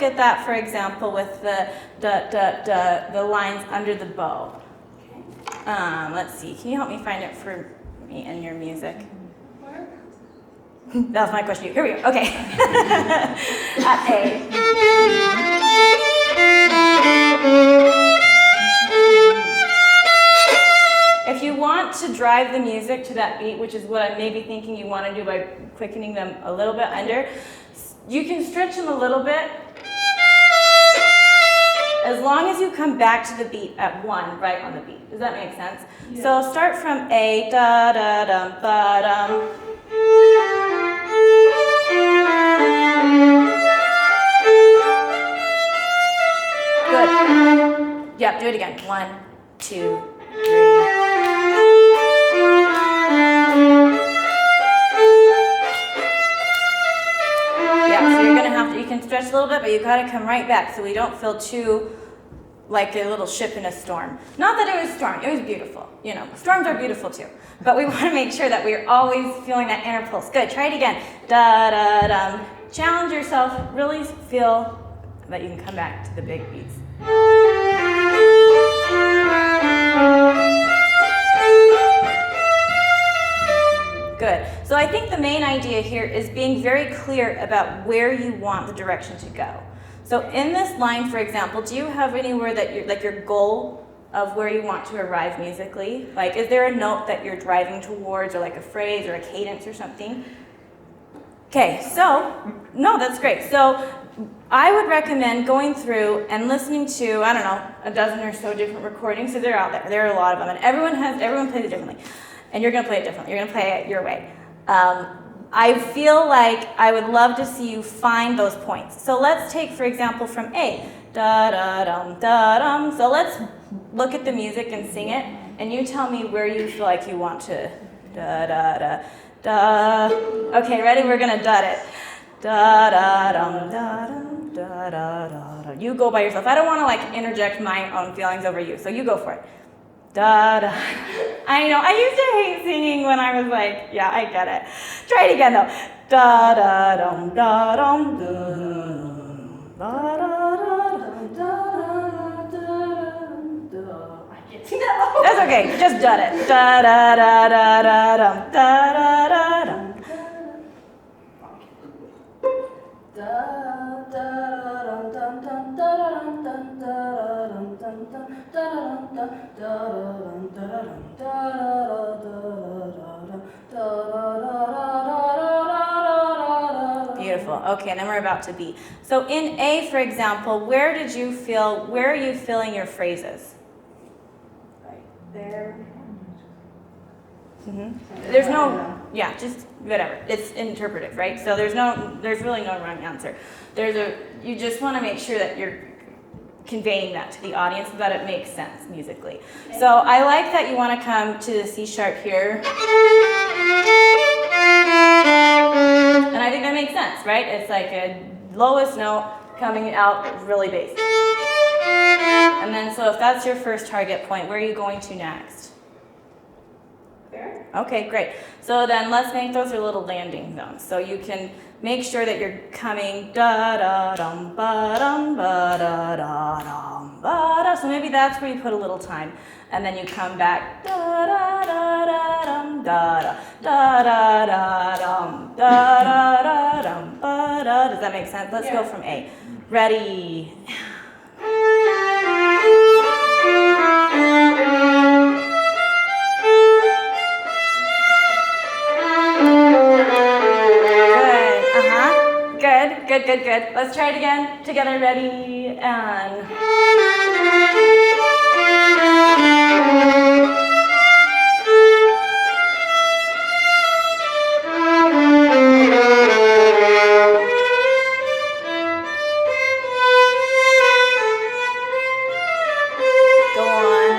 At that, for example, with the lines under the bow. Let's see. Can you help me find it for me in your music? That was my question to you. Here we go. Okay. At A. If you want to drive the music to that beat, which is what I'm maybe thinking you want to do by quickening them a little bit under, you can stretch them a little bit as long as you come back to the beat at 1 right on the beat. Does that make sense? Yeah. So start from A, da da dum, ba dum. Good. Yep, do it again. 1, 2, 3. Yeah, so you're gonna have to, you can stretch a little bit, but you gotta come right back so we don't feel too like a little ship in a storm. Not that it was storm, it was beautiful. You know, storms are beautiful too. But we wanna make sure that we're always feeling that inner pulse. Good, try it again. Da da dum. Challenge yourself, really feel that you can come back to the big beats. Good. So I think the main idea here is being very clear about where you want the direction to go. So in this line, for example, do you have anywhere that you're, like your goal of where you want to arrive musically? Like, is there a note that you're driving towards, or like a phrase or a cadence or something? Okay, so, no, that's great. So I would recommend going through and listening to, I don't know, a dozen or so different recordings, so they're out there. There are a lot of them, and everyone plays it differently. And you're gonna play it differently. You're gonna play it your way. I feel like I would love to see you find those points. So let's take, for example, from A. Da da dum da dum. So let's look at the music and sing it, and you tell me where you feel like you want to da da da da. Okay, ready? We're gonna dud it. Da da dum da dum da da da da. You go by yourself. I don't want to like interject my own feelings over you, so you go for it. Da da. I know, I used to hate singing when I was like, yeah, I get it. Try it again though. Da da dum da dum da da da da da. I can't sing that low. That's okay, just dud it. Da da da da da dum da da da dum. Beautiful. Okay, and then we're about to B. So in A, for example, where are you feeling your phrases? Right there. Mm-hmm. There's no, yeah, just whatever. It's interpretive, right? So there's really no wrong answer. You just want to make sure that you're conveying that to the audience so that it makes sense musically. So I like that you want to come to the C sharp here. And I think that makes sense, right? It's like a lowest note coming out really bass. And then so if that's your first target point, where are you going to next? There. Okay, great. So then let's make those your little landing zones. So you can make sure that you're coming da da dum ba dum ba da da dum ba da. So maybe that's where you put a little time, and then you come back da da da da dum da da da da da dum da da da dum ba da. Does that make sense? Let's go from A. Ready. Good. Let's try it again. Together, ready, and... Go on.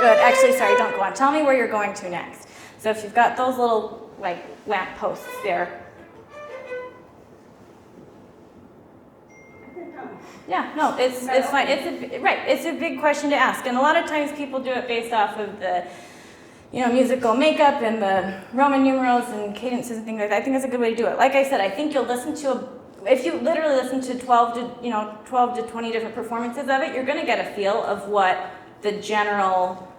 Good. Actually, sorry, don't go on. Tell me where you're going to next. So if you've got those little, like, lamp posts there, yeah, no, it's fine. It's a big question to ask, and a lot of times people do it based off of the, musical makeup and the Roman numerals and cadences and things like that. I think that's a good way to do it. Like I said, I think you'll listen to if you literally listen to 12 to 20 different performances of it, you're going to get a feel of what the general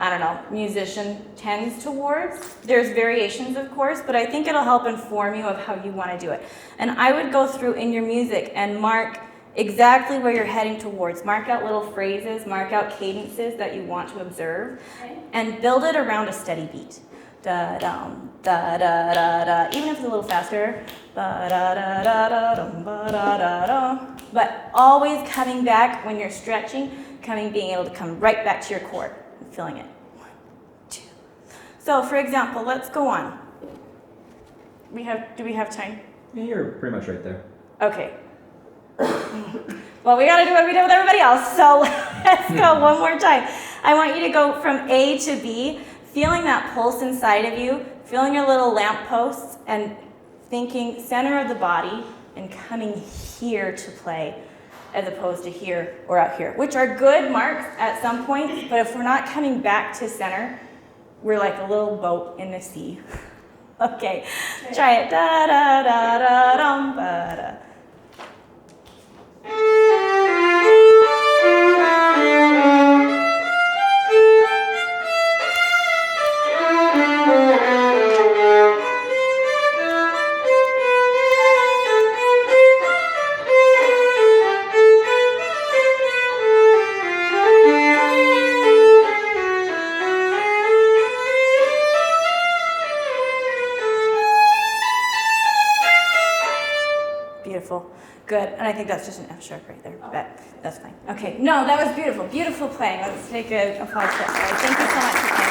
I don't know, musician tends towards. There's variations, of course, but I think it'll help inform you of how you want to do it. And I would go through in your music and mark exactly where you're heading towards. Mark out little phrases, mark out cadences that you want to observe, and build it around a steady beat. Da dum, da da da da. Even if it's a little faster. Ba da da da da dum, ba da da da. But always coming back when you're stretching, being able to come right back to your chord and filling it. 1, 2. So, for example, let's go on. Do we have time? Yeah, you're pretty much right there. Okay. Well, we gotta do what we did with everybody else, so let's go one more time. I want you to go from A to B, feeling that pulse inside of you, feeling your little lamp posts, and thinking center of the body, and coming here to play, as opposed to here or out here, which are good marks at some points, but if we're not coming back to center, we're like a little boat in the sea. Okay, try it. Da da da da dum ba da. Beautiful. Good. And I think that's just an F sharp right there, but that's fine. Okay. No, that was beautiful. Beautiful playing. Let's take an applause for that. Thank you so much for playing.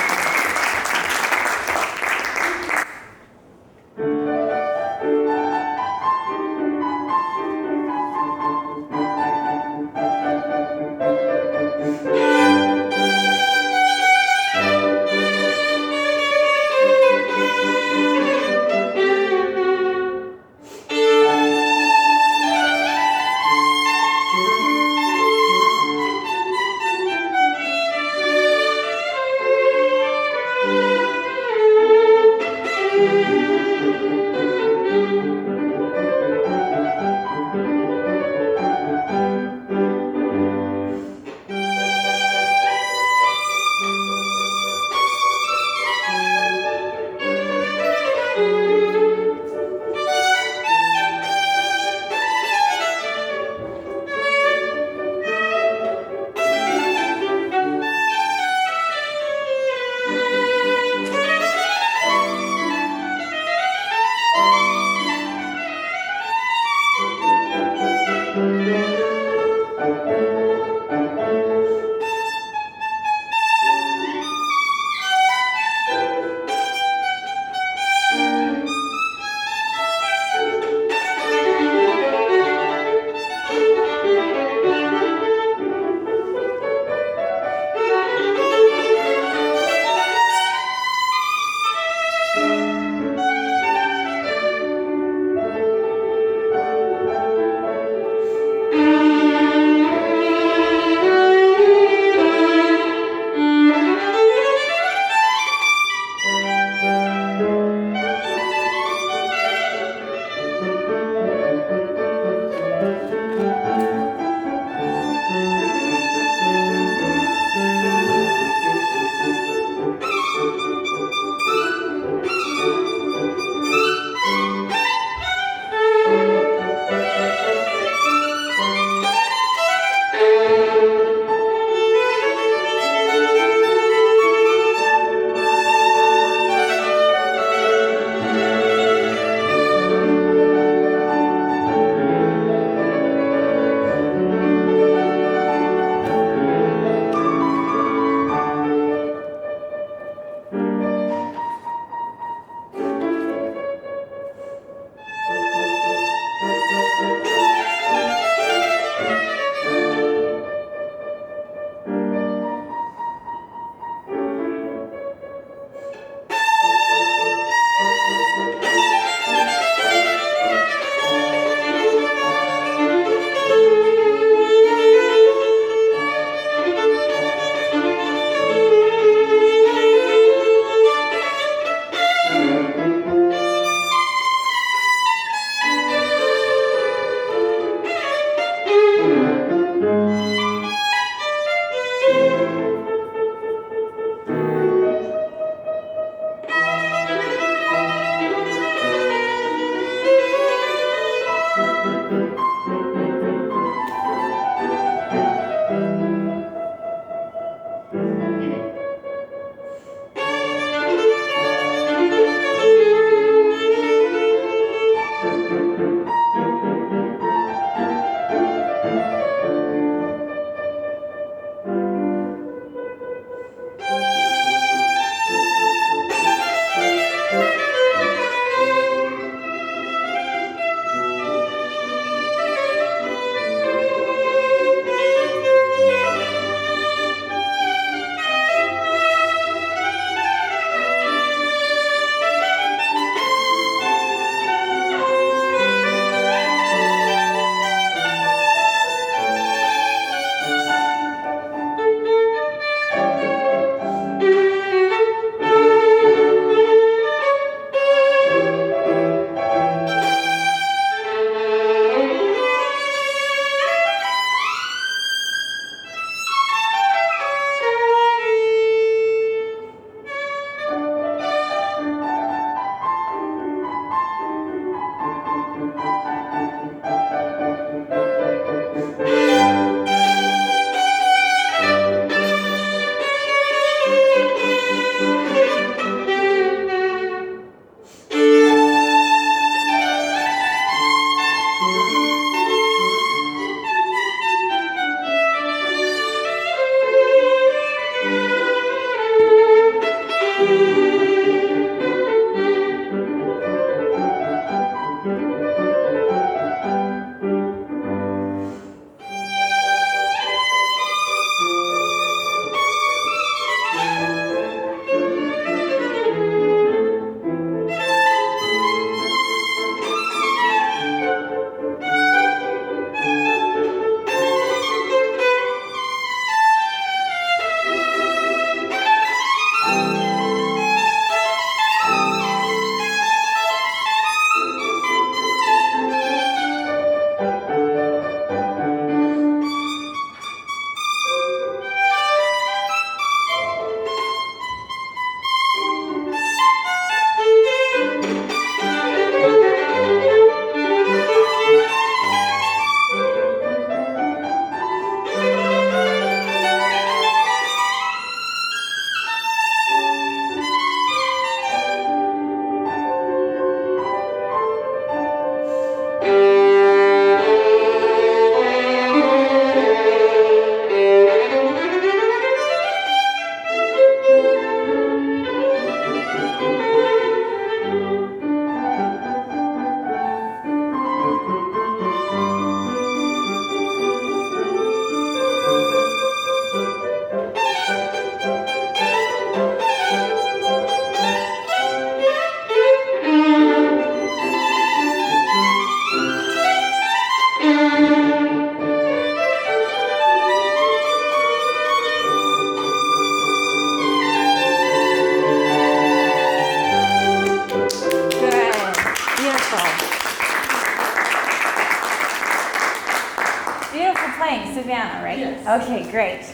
piano, right? Yes. Okay, great.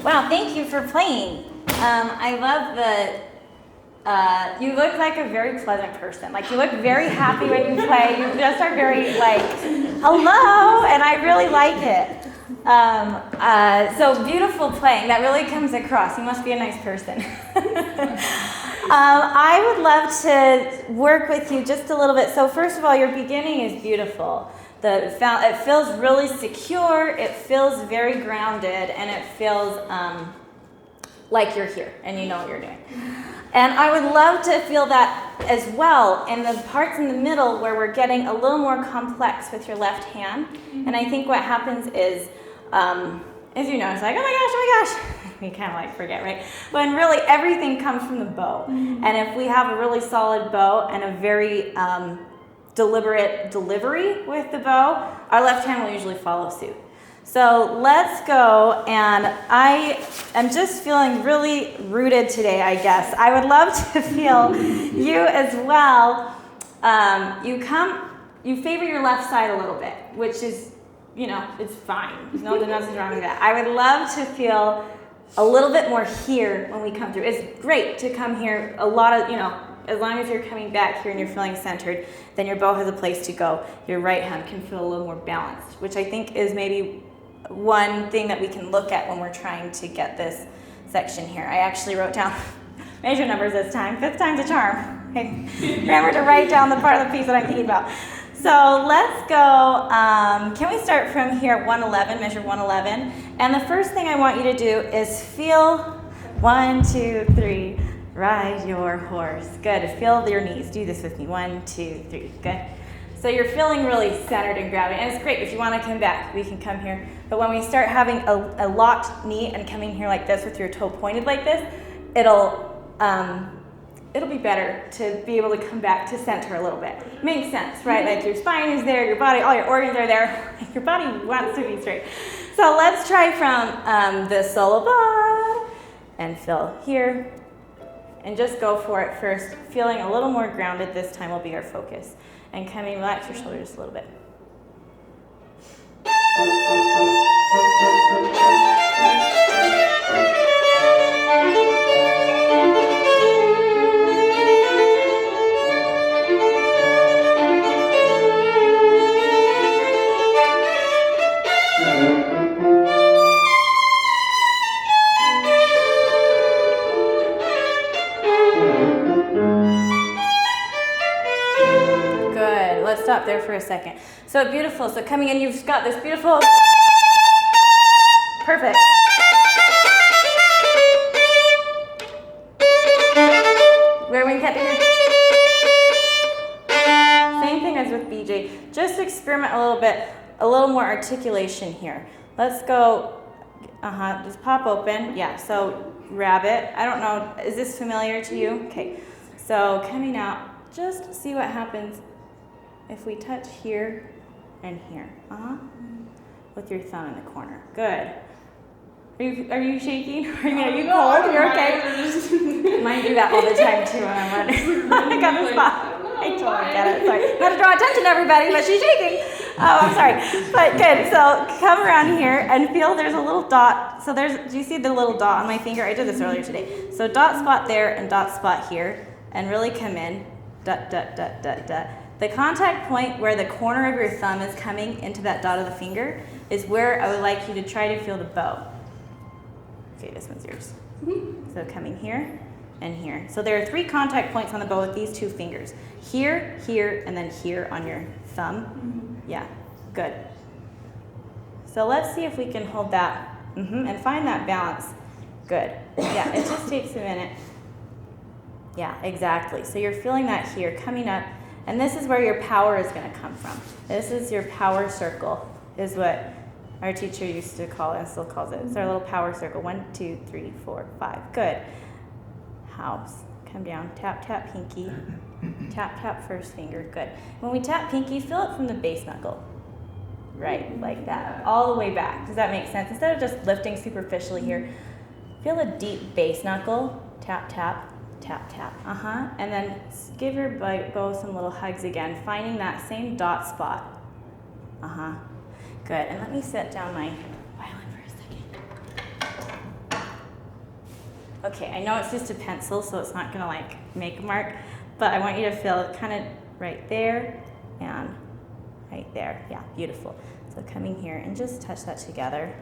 Wow, thank you for playing. I love you look like a very pleasant person. Like, you look very happy when you play. You just are very like, hello, and I really like it. So beautiful playing. That really comes across. You must be a nice person. I would love to work with you just a little bit. So first of all, your beginning is beautiful. It feels really secure. It feels very grounded, and it feels like you're here and you know what you're doing. And I would love to feel that as well in the parts in the middle where we're getting a little more complex with your left hand. And I think what happens is, as you know, it's like, oh my gosh, we kind of like forget, right? When really everything comes from the bow. And if we have a really solid bow and a very deliberate delivery with the bow, our left hand will usually follow suit. So let's go, and I am just feeling really rooted today, I guess. I would love to feel you as well. You favor your left side a little bit, which is, you know, it's fine. There's nothing wrong with that. I would love to feel a little bit more here when we come through. It's great to come here a lot of, you know, as long as you're coming back here and you're feeling centered, then your bow has a place to go. Your right hand can feel a little more balanced, which I think is maybe one thing that we can look at when we're trying to get this section here. I actually wrote down major numbers this time. 5th time's a charm. Okay. Remember to write down the part of the piece that I'm thinking about. So let's go. Can we start from here at 111, measure 111? And the first thing I want you to do is feel 1, 2, 3, ride your horse. Good. Feel your knees. Do this with me. 1, 2, 3. Good. So you're feeling really centered and grounded, and it's great. If you want to come back, we can come here. But when we start having a locked knee and coming here like this with your toe pointed like this, it'll be better to be able to come back to center a little bit. Makes sense, right? Like your spine is there, your body, all your organs are there. Your body wants to be straight. So let's try from the solo bar and feel here. And just go for it first. Feeling a little more grounded this time will be our focus. And coming, relax your shoulders just a little bit. Let's stop there for a second. So beautiful. So coming in, you've got this beautiful. Perfect. Where we get here. Same thing as with BJ. Just experiment a little bit, a little more articulation here. Let's go. Just pop open. Yeah. So rabbit. I don't know. Is this familiar to you? Okay. So coming out. Just see what happens. If we touch here and here, with your thumb in the corner. Good. Are you shaking? Are you cold? You're okay? Mine do that all the time too when I'm running. I got the spot. I totally get it. Sorry. Not to draw attention to everybody, but she's shaking. Oh, I'm sorry. But good. So come around here and feel there's a little dot. So do you see the little dot on my finger? I did this earlier today. So dot spot there and dot spot here, and really come in. Dot, dot, dot, dot, dot. The contact point where the corner of your thumb is coming into that dot of the finger is where I would like you to try to feel the bow. Okay, this one's yours. So coming here and here. So there are 3 contact points on the bow with these 2 fingers. Here, here, and then here on your thumb. Yeah, good. So let's see if we can hold that and find that balance. Good. Yeah, it just takes a minute. Yeah, exactly. So you're feeling that here, coming up. And this is where your power is going to come from. This is your power circle, is what our teacher used to call it and still calls it. It's our little power circle. 1, 2, 3, 4, 5. Good. House. Come down. Tap, tap, pinky. Tap, tap, first finger. Good. When we tap pinky, feel it from the base knuckle. Right, like that. All the way back. Does that make sense? Instead of just lifting superficially here, feel a deep base knuckle. Tap, tap. Tap, tap, and then give your bow some little hugs again, finding that same dot spot. Good, and let me set down my violin for a Okay, I know it's just a pencil, so it's not gonna like make a mark, but I want you to feel kind of right there and right there. Yeah, beautiful. So coming here and just touch that together.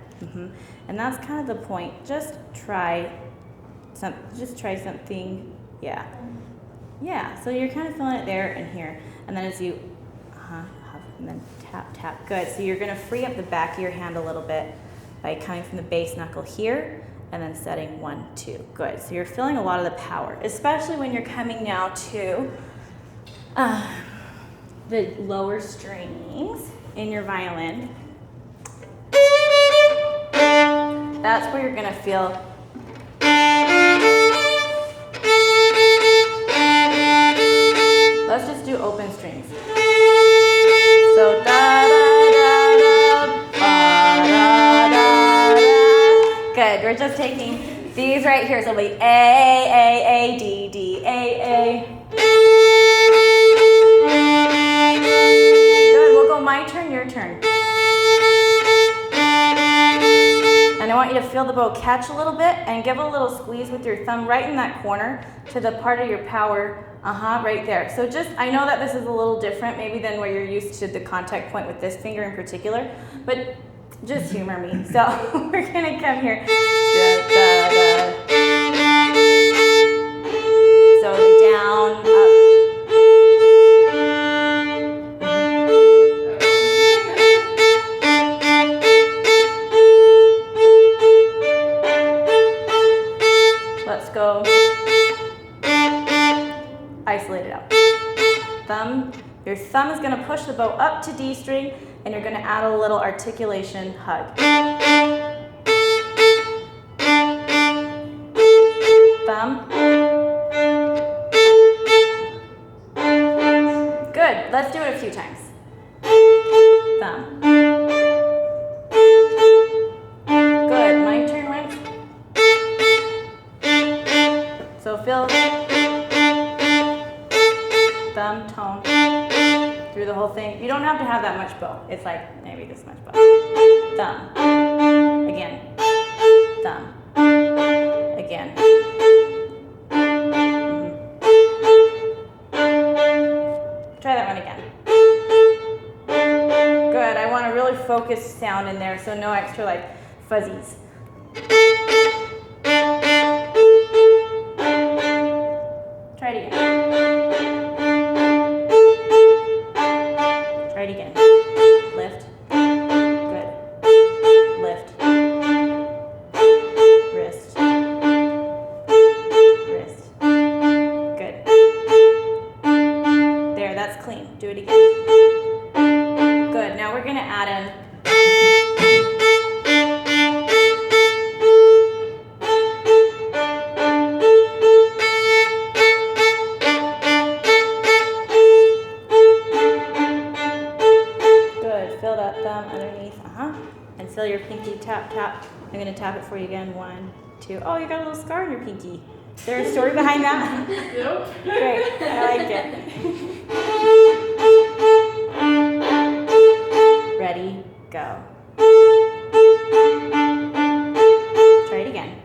And that's kind of the point. Just try something. Yeah. Yeah, so you're kind of feeling it there and here. And then as you, and then tap, tap. Good, so you're gonna free up the back of your hand a little bit by coming from the base knuckle here and then setting 1, 2. Good, so you're feeling a lot of the power, especially when you're coming now to the lower strings in your violin. That's where you're gonna feel let's just do open strings. So da da da da ba da da da. Good. We're just taking these right here. So it'll be A D D A. Good. We'll go my turn, your turn. And I want you to feel the bow catch a little bit and give a little squeeze with your thumb right in that corner to the part of your power. Right there. So just, I know that this is a little different maybe than where you're used to the contact point with this finger in particular, but just humor me. So we're gonna come here. Da, da, da. So down, up. Let's go. Isolate it out. Your thumb is going to push the bow up to D string, and you're going to add a little articulation hug. Thumb. Good. Let's do it a few times. Thumb. Good. My turn, Lance. So feel thumb, tone, through the whole thing. You don't have to have that much bow. It's like maybe this much bow. Thumb. Again. Thumb. Again. Try that one again. Good. I want a really focused sound in there, so no extra like fuzzies. Try it again. Try it again. Lift. Good. Lift. Wrist. Wrist. Good. There, that's clean. Do it again. Good. Now we're going to add in feel your pinky tap, tap. I'm going to tap it for you again. 1, 2. Oh, you got a little scar on your pinky. Is there a story behind that? Nope. Great. I like it. Ready, go. Try it again.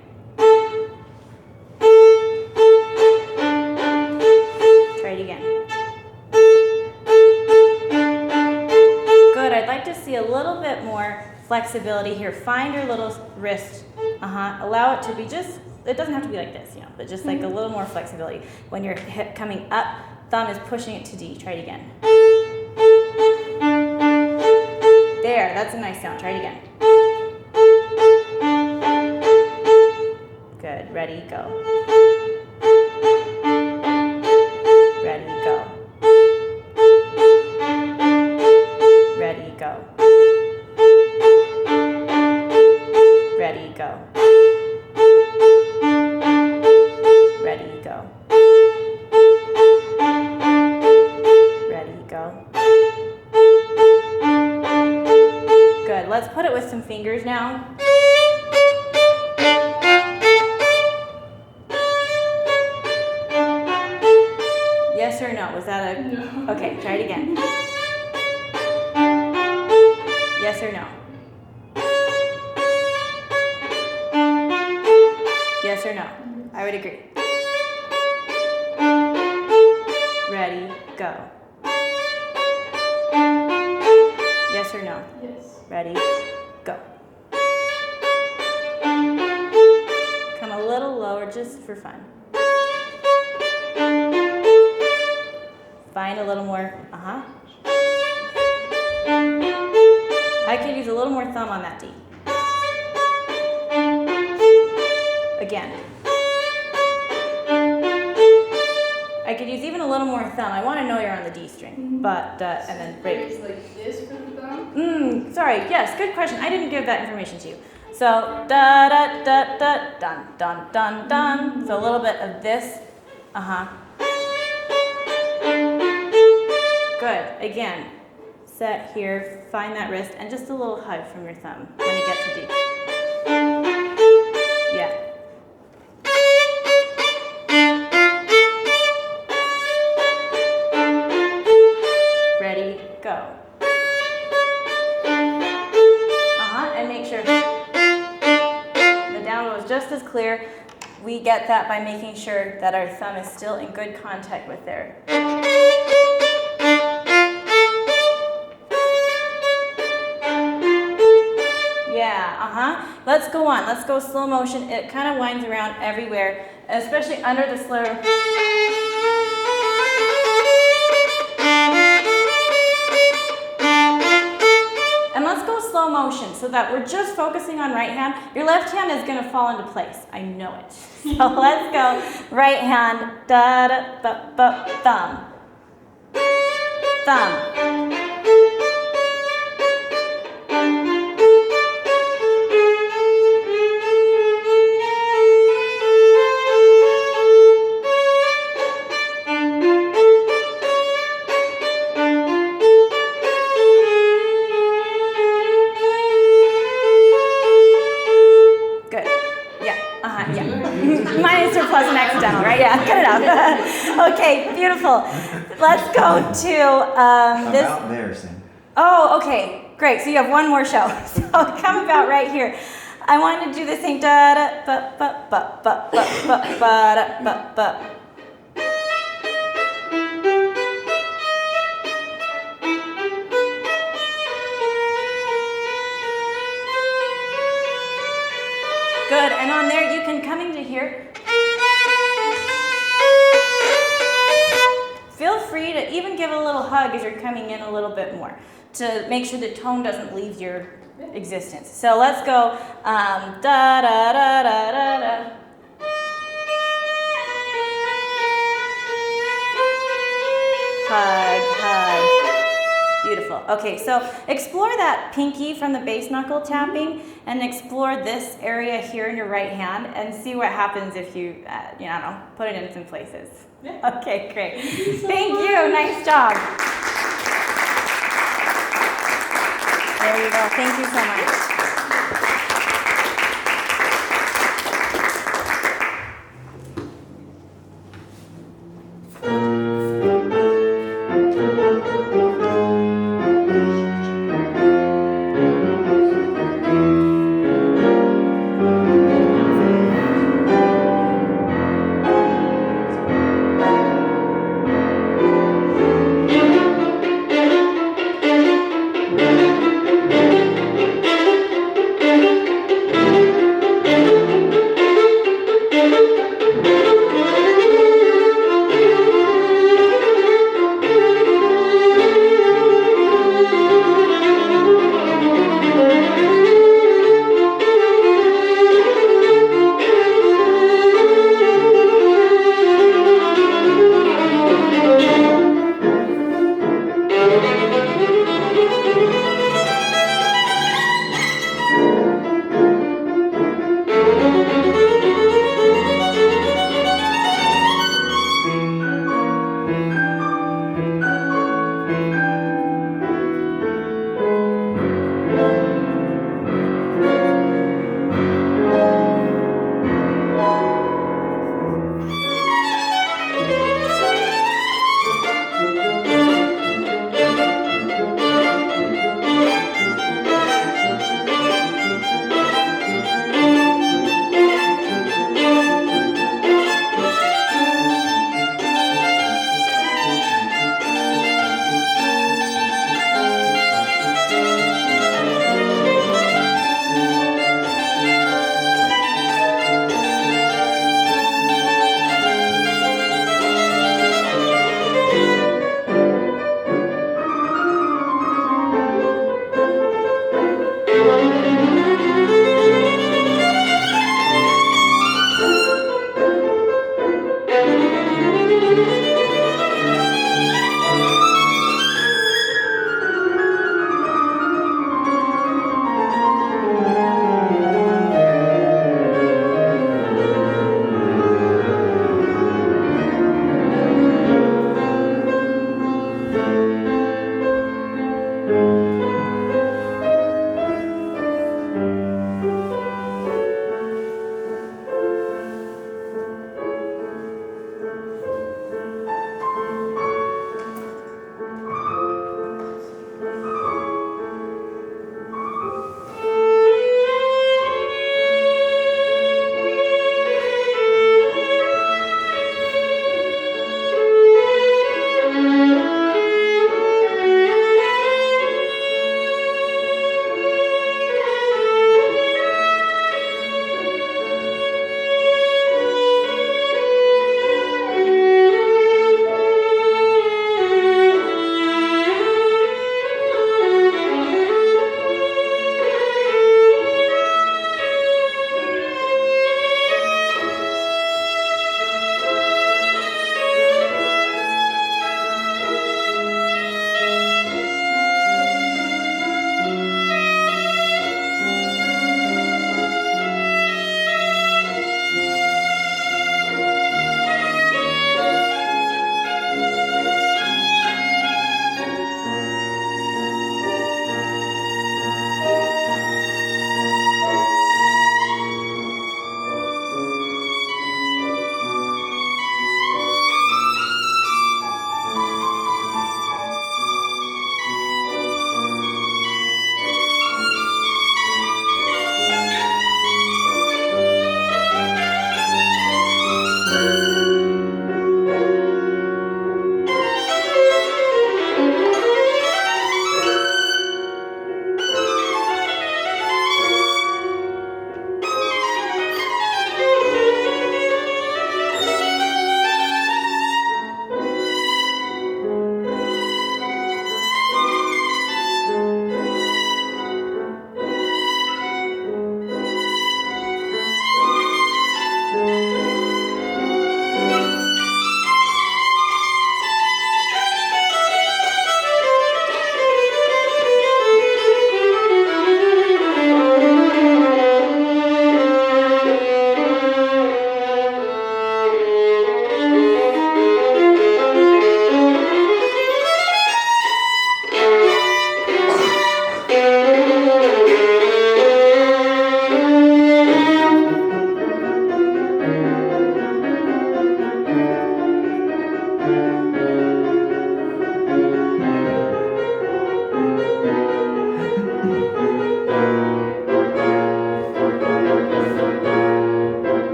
Try it again. Good. I'd like to see a little bit more flexibility here. Find your little wrist. Allow it to be just, it doesn't have to be like this, but just like a little more flexibility. When your hip coming up, thumb is pushing it to D. Try it again. There, that's a nice sound. Try it again. Good. Ready, go. Ready, go. Ready, go. Ready, go. Ready, go. Ready, go. Good. Let's put it with some fingers now. Yes or no? Was that a... No. Okay, try it again. Yes or no? Yes or no? I would agree. Ready, go. Yes or no? Yes. Ready, go. Come a little lower just for fun. Find a little more, I could use a little more thumb on that D. Again. I could use even a little more thumb. I want to know you're on the D string, but, and then break. It's like this for the thumb? Sorry, yes, good question. I didn't give that information to you. So, da da da da, dun dun dun dun. So a little bit of this, Good, again, set here, find that wrist, and just a little hug from your thumb when you get to D. Yeah. Ready, go. And make sure the down was just as clear. We get that by making sure that our thumb is still in good contact with there. Yeah, Let's go on. Let's go slow motion. It kind of winds around everywhere, especially under the slur. And let's go slow motion so that we're just focusing on right hand. Your left hand is going to fall into place. I know it. So let's go right hand, da da ba ba, thumb. Thumb. Right? Yeah, cut it out. Okay, beautiful. Let's go to this. About there, Sam. Oh, okay, great. So you have one more show. So come about right here. I want to do this thing. Da da ba ba ba ba ba ba ba da ba ba. Good. And on there, you can come into here. Feel free to even give a little hug as you're coming in a little bit more to make sure the tone doesn't leave your existence. So let's go da da da da da da. Hug, hug. Beautiful. Okay, so explore that pinky from the bass knuckle tapping and explore this area here in your right hand and see what happens if you, I don't know, put it in some places. Yeah. Okay, great. Thank you. Nice job. There you go. Thank you so much.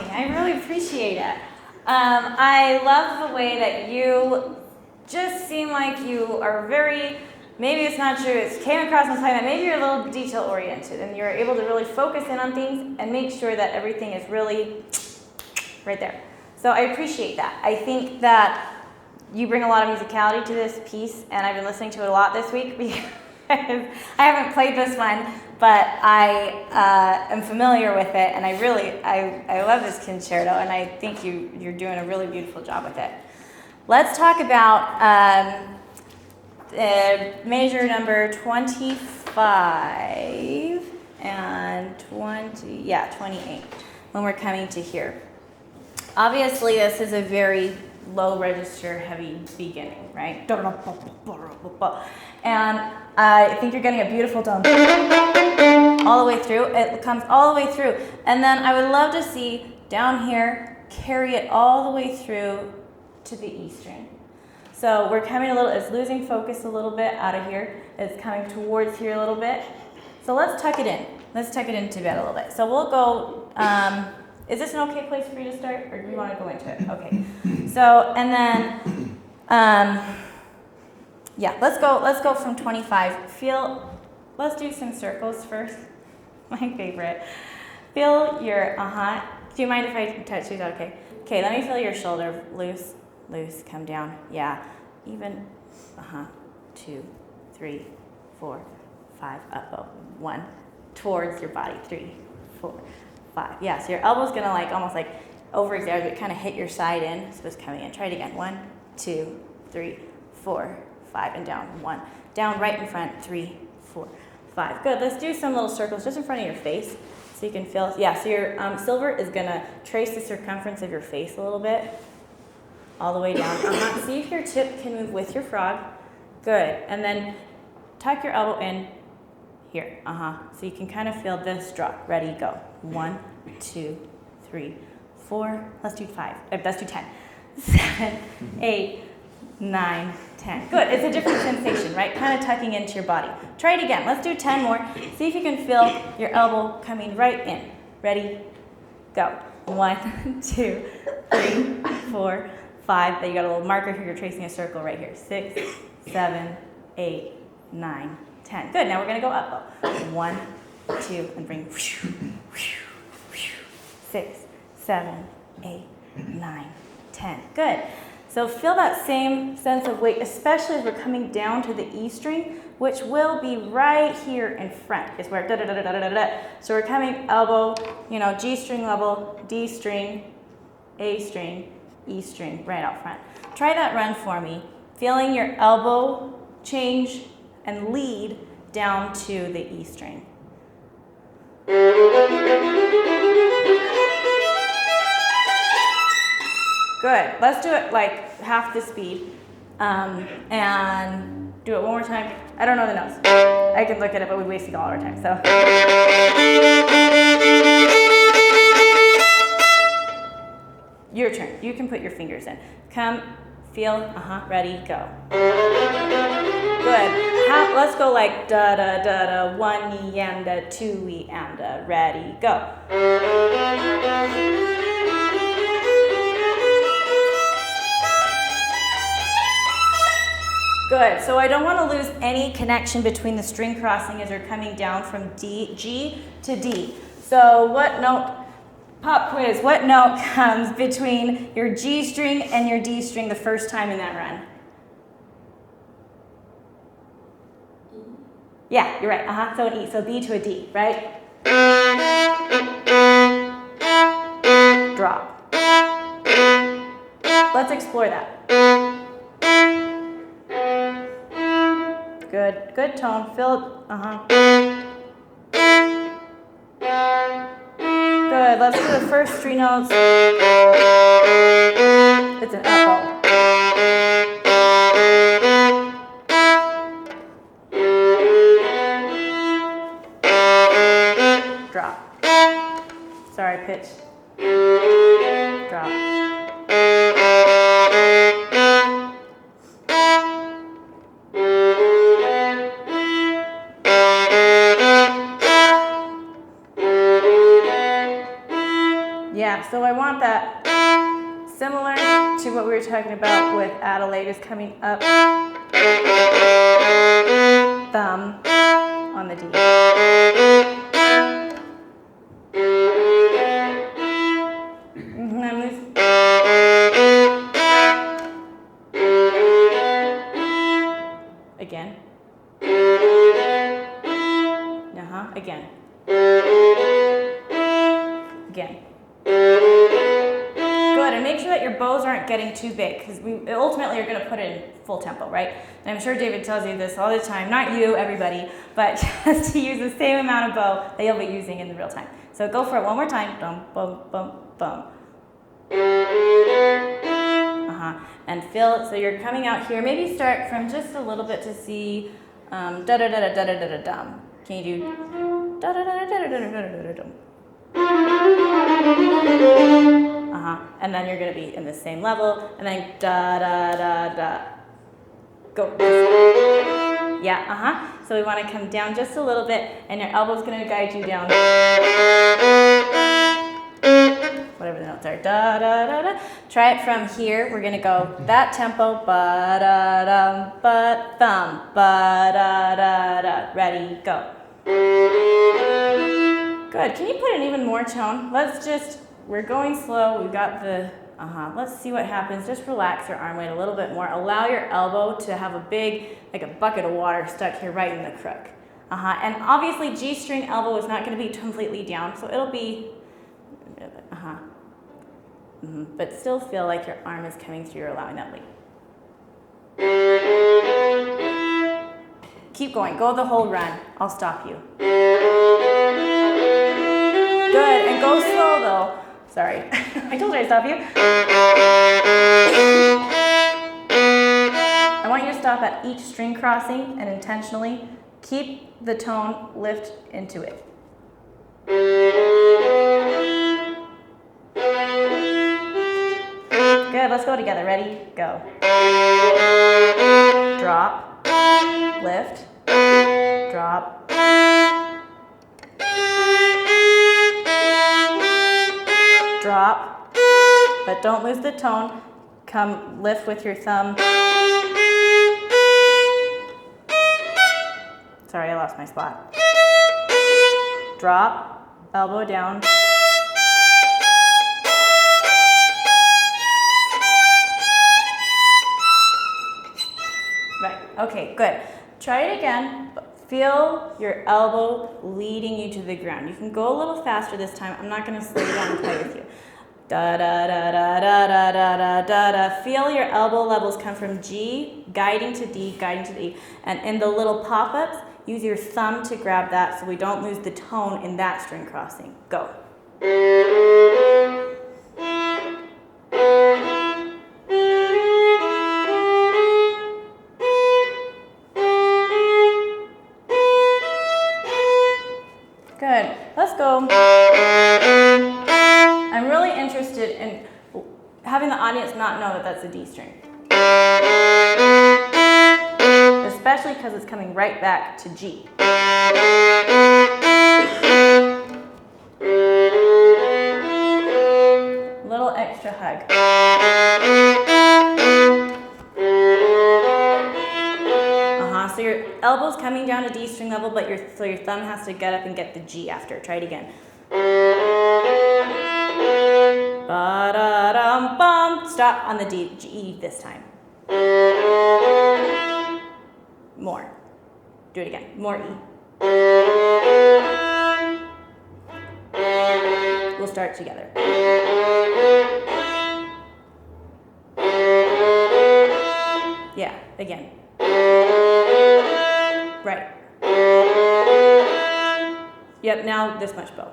me. I really appreciate it. I love the way that you just seem like you are very, maybe it's not true, it came across in time that maybe you're a little detail oriented and you're able to really focus in on things and make sure that everything is really right there. So I appreciate that. I think that you bring a lot of musicality to this piece, and I've been listening to it a lot this week because I haven't played this one, but I am familiar with it, and I love this concerto, and I think you're doing a really beautiful job with it. Let's talk about measure number 25 and 28 when we're coming to here. Obviously, this is a very low register, heavy beginning, right? And I think you're getting a beautiful tone all the way through. It comes all the way through. And then I would love to see down here, carry it all the way through to the E string. So we're coming a little, it's losing focus a little bit out of here. It's coming towards here a little bit. So let's tuck it in. Let's tuck it into bed a little bit. So we'll go, is this an okay place for you to start, or do you want to go into it? Okay. So, and then, yeah, let's go from 25. Let's do some circles first. My favorite. Feel your, Do you mind if I touch these? Okay. Okay, let me feel your shoulder. Loose, come down. Yeah. Even, 2, 3, 4, 5, up, 1. Towards your body. 3, 4, 5. Yeah, so your elbow's gonna almost over-exaggerate, but kind of hit your side in. So it's coming in. Try it again. 1, 2, 3, 4, 5, and down. 1. Down right in front. 3, 4, 5. Good. Let's do some little circles just in front of your face so you can feel. Yeah, so your silver is gonna trace the circumference of your face a little bit. All the way down. See if your tip can move with your frog. Good. And then tuck your elbow in here. So you can kind of feel this drop. Ready, go. 1, 2, 3, 4. Let's do 5. Let's do 10. 7, 8, 9, 10. Good. It's a different sensation, right? Kind of tucking into your body. Try it again. Let's do 10 more. See if you can feel your elbow coming right in. Ready, go. 1, 2, 3, 4, 5. Then you got a little marker here. You're tracing a circle right here. 6, 7, 8, 9, 10. Good. Now we're going to go up. 1, 2, and bring. 6, 7, 8, 9, 10. Good. So feel that same sense of weight, especially as we're coming down to the E string, which will be right here in front. Is where da-da-da-da-da-da-da. So we're coming elbow, G string level, D string, A string, E string, right out front. Try that run for me. Feeling your elbow change and lead down to the E string. Good. Let's do it like half the speed. And do it one more time. I don't know the notes. I can look at it, but we're wasting all our time. So. Your turn. You can put your fingers in. Come, feel, ready, go. Good. Let's go like da da da da, 1 E and a 2 E and a, ready, go. Good. So I don't want to lose any connection between the string crossing as you're coming down from G to D. So what note? Pop quiz, what note comes between your G string and your D string the first time in that run? E. Yeah, you're right. So an E, so B to a D, right? Drop. Let's explore that. Good, good tone. Feel, Good, let's do the first 3 notes. It's an up bow. Drop. Sorry, pitch. Drop. Yeah, Yeah, so I want that similar to what we were talking about with Adelaide is coming up, thumb on the D. Again. Again. Again. Good, and make sure that your bows aren't getting too big, because we ultimately are going to put it in full tempo, right? And I'm sure David tells you this all the time, not you, everybody, but just to use the same amount of bow that you'll be using in the real time. So go for it one more time. Dum, bum, bum, bum. And feel, so you're coming out here, maybe start from just a little bit to see da-da-da-da-da-da-da-da-dum. Can you do da-da-da-da-da-da-da-da-dum? And then you're going to be in the same level, and then da-da-da-da. Go. Yeah, So we want to come down just a little bit, and your elbow's going to guide you down. Whatever the notes are. Da, da, da, da. Try it from here. We're going to go that tempo. Ba, da, dum, ba, thumb. Ba, da, da, da. Ready, go. Good. Can you put an even more tone? We're going slow. We've got the, Let's see what happens. Just relax your arm weight a little bit more. Allow your elbow to have a big, like a bucket of water stuck here right in the crook. And obviously G string elbow is not going to be completely down, so it'll be, but still feel like your arm is coming through, you're allowing that lead. Keep going, go the whole run. I'll stop you. Good, and go slow though. Sorry, I told you I'd stop you. I want you to stop at each string crossing and intentionally keep the tone lift into it. Good, let's go together. Ready? Go. Drop, lift, drop. Drop, but don't lose the tone. Come lift with your thumb. Sorry, I lost my spot. Drop, elbow down. Right, okay, good. Try it again. Feel your elbow leading you to the ground. You can go a little faster this time. I'm not going to slow you down and play with you. Da da da da da da da da da da. Feel your elbow levels come from G, guiding to D, guiding to E. And in the little pop-ups, use your thumb to grab that so we don't lose the tone in that string crossing. Go. Good. Let's go. I'm really interested in having the audience not know that that's a D string. Especially because it's coming right back to G. Little extra hug. So your elbow's coming down to D string level, but your thumb has to get up and get the G after. Try it again. Ba-da-dum-bum. Stop on the D, G this time. More. Do it again. More E. We'll start together. Yeah, again. Right. Yep, now this much bow.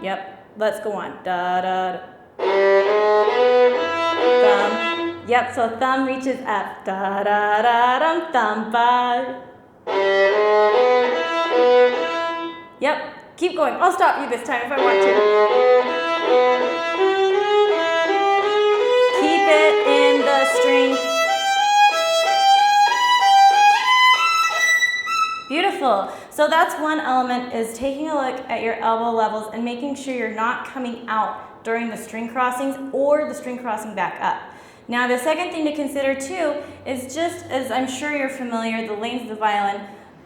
Yep, let's go on. Da da da. Thumb. Yep, so thumb reaches up. Da da da dum thumb ba. Yep, keep going. I'll stop you this time if I want to. Keep it in the string. Beautiful. Beautiful. So that's one element, is taking a look at your elbow levels and making sure you're not coming out during the string crossings or the string crossing back up. Now the second thing to consider too is, just as I'm sure you're familiar, the length of the violin.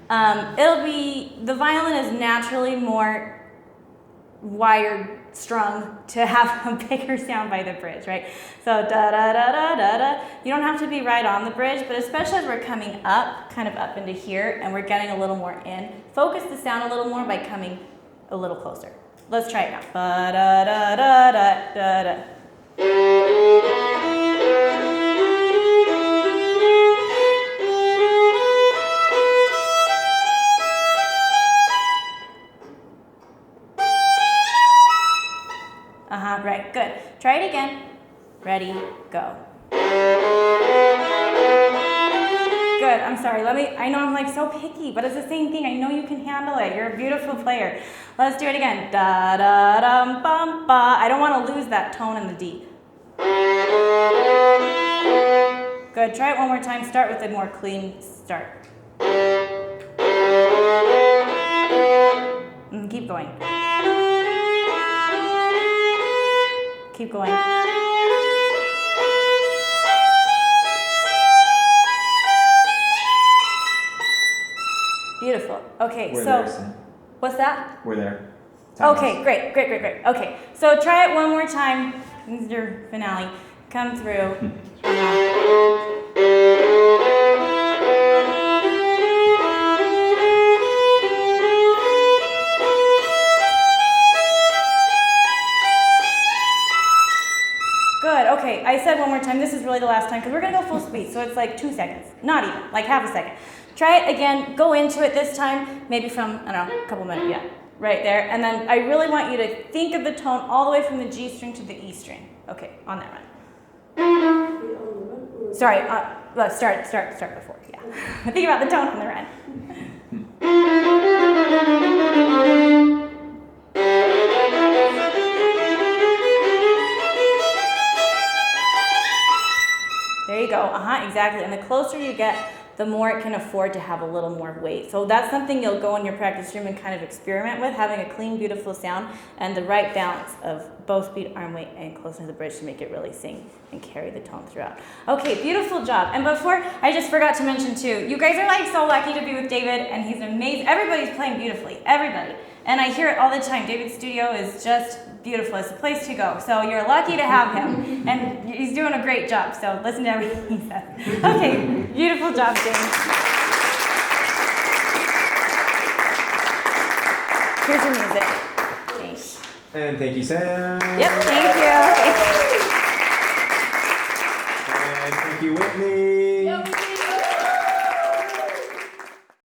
The violin is naturally more wired, strung to have a bigger sound by the bridge, right? So da da da da da da. You don't have to be right on the bridge, but especially as we're coming up, kind of up into here, and we're getting a little more in, focus the sound a little more by coming a little closer. Let's try it now. Ba da da da da da da. Right, good. Try it again. Ready, go. Good, I'm sorry, I know I'm like so picky, but it's the same thing. I know you can handle it. You're a beautiful player. Let's do it again. Da da dum bum ba. I don't want to lose that tone in the D. Good, try it one more time. Start with a more clean start. Keep going. Keep going. Beautiful. Okay, We're so there, Sam. What's that? We're there. Okay, great. Okay, so try it one more time. This is your finale. Come through. Good, okay, I said one more time, this is really the last time, because we're going to go full speed, so it's like 2 seconds, not even, like half a second. Try it again, go into it this time, maybe from, I don't know, a couple minutes, yeah, right there. And then I really want you to think of the tone all the way from the G string to the E string. Okay, on that run. Sorry, let's start before, yeah. Think about the tone on the run. There you go, exactly. And the closer you get, the more it can afford to have a little more weight. So that's something you'll go in your practice room and kind of experiment with, having a clean, beautiful sound and the right balance of bow speed, arm weight, and closeness to the bridge to make it really sing and carry the tone throughout. Okay, beautiful job. And before, I just forgot to mention too, you guys are like so lucky to be with David, and he's amazing. Everybody's playing beautifully, everybody. And I hear it all the time. David's studio is just beautiful. It's a place to go. So you're lucky to have him. And he's doing a great job. So listen to everything he says. Okay, beautiful job, James. Here's your music. Thanks. And thank you, Sam. Yep, thank you. And thank you, Whitney. Yep.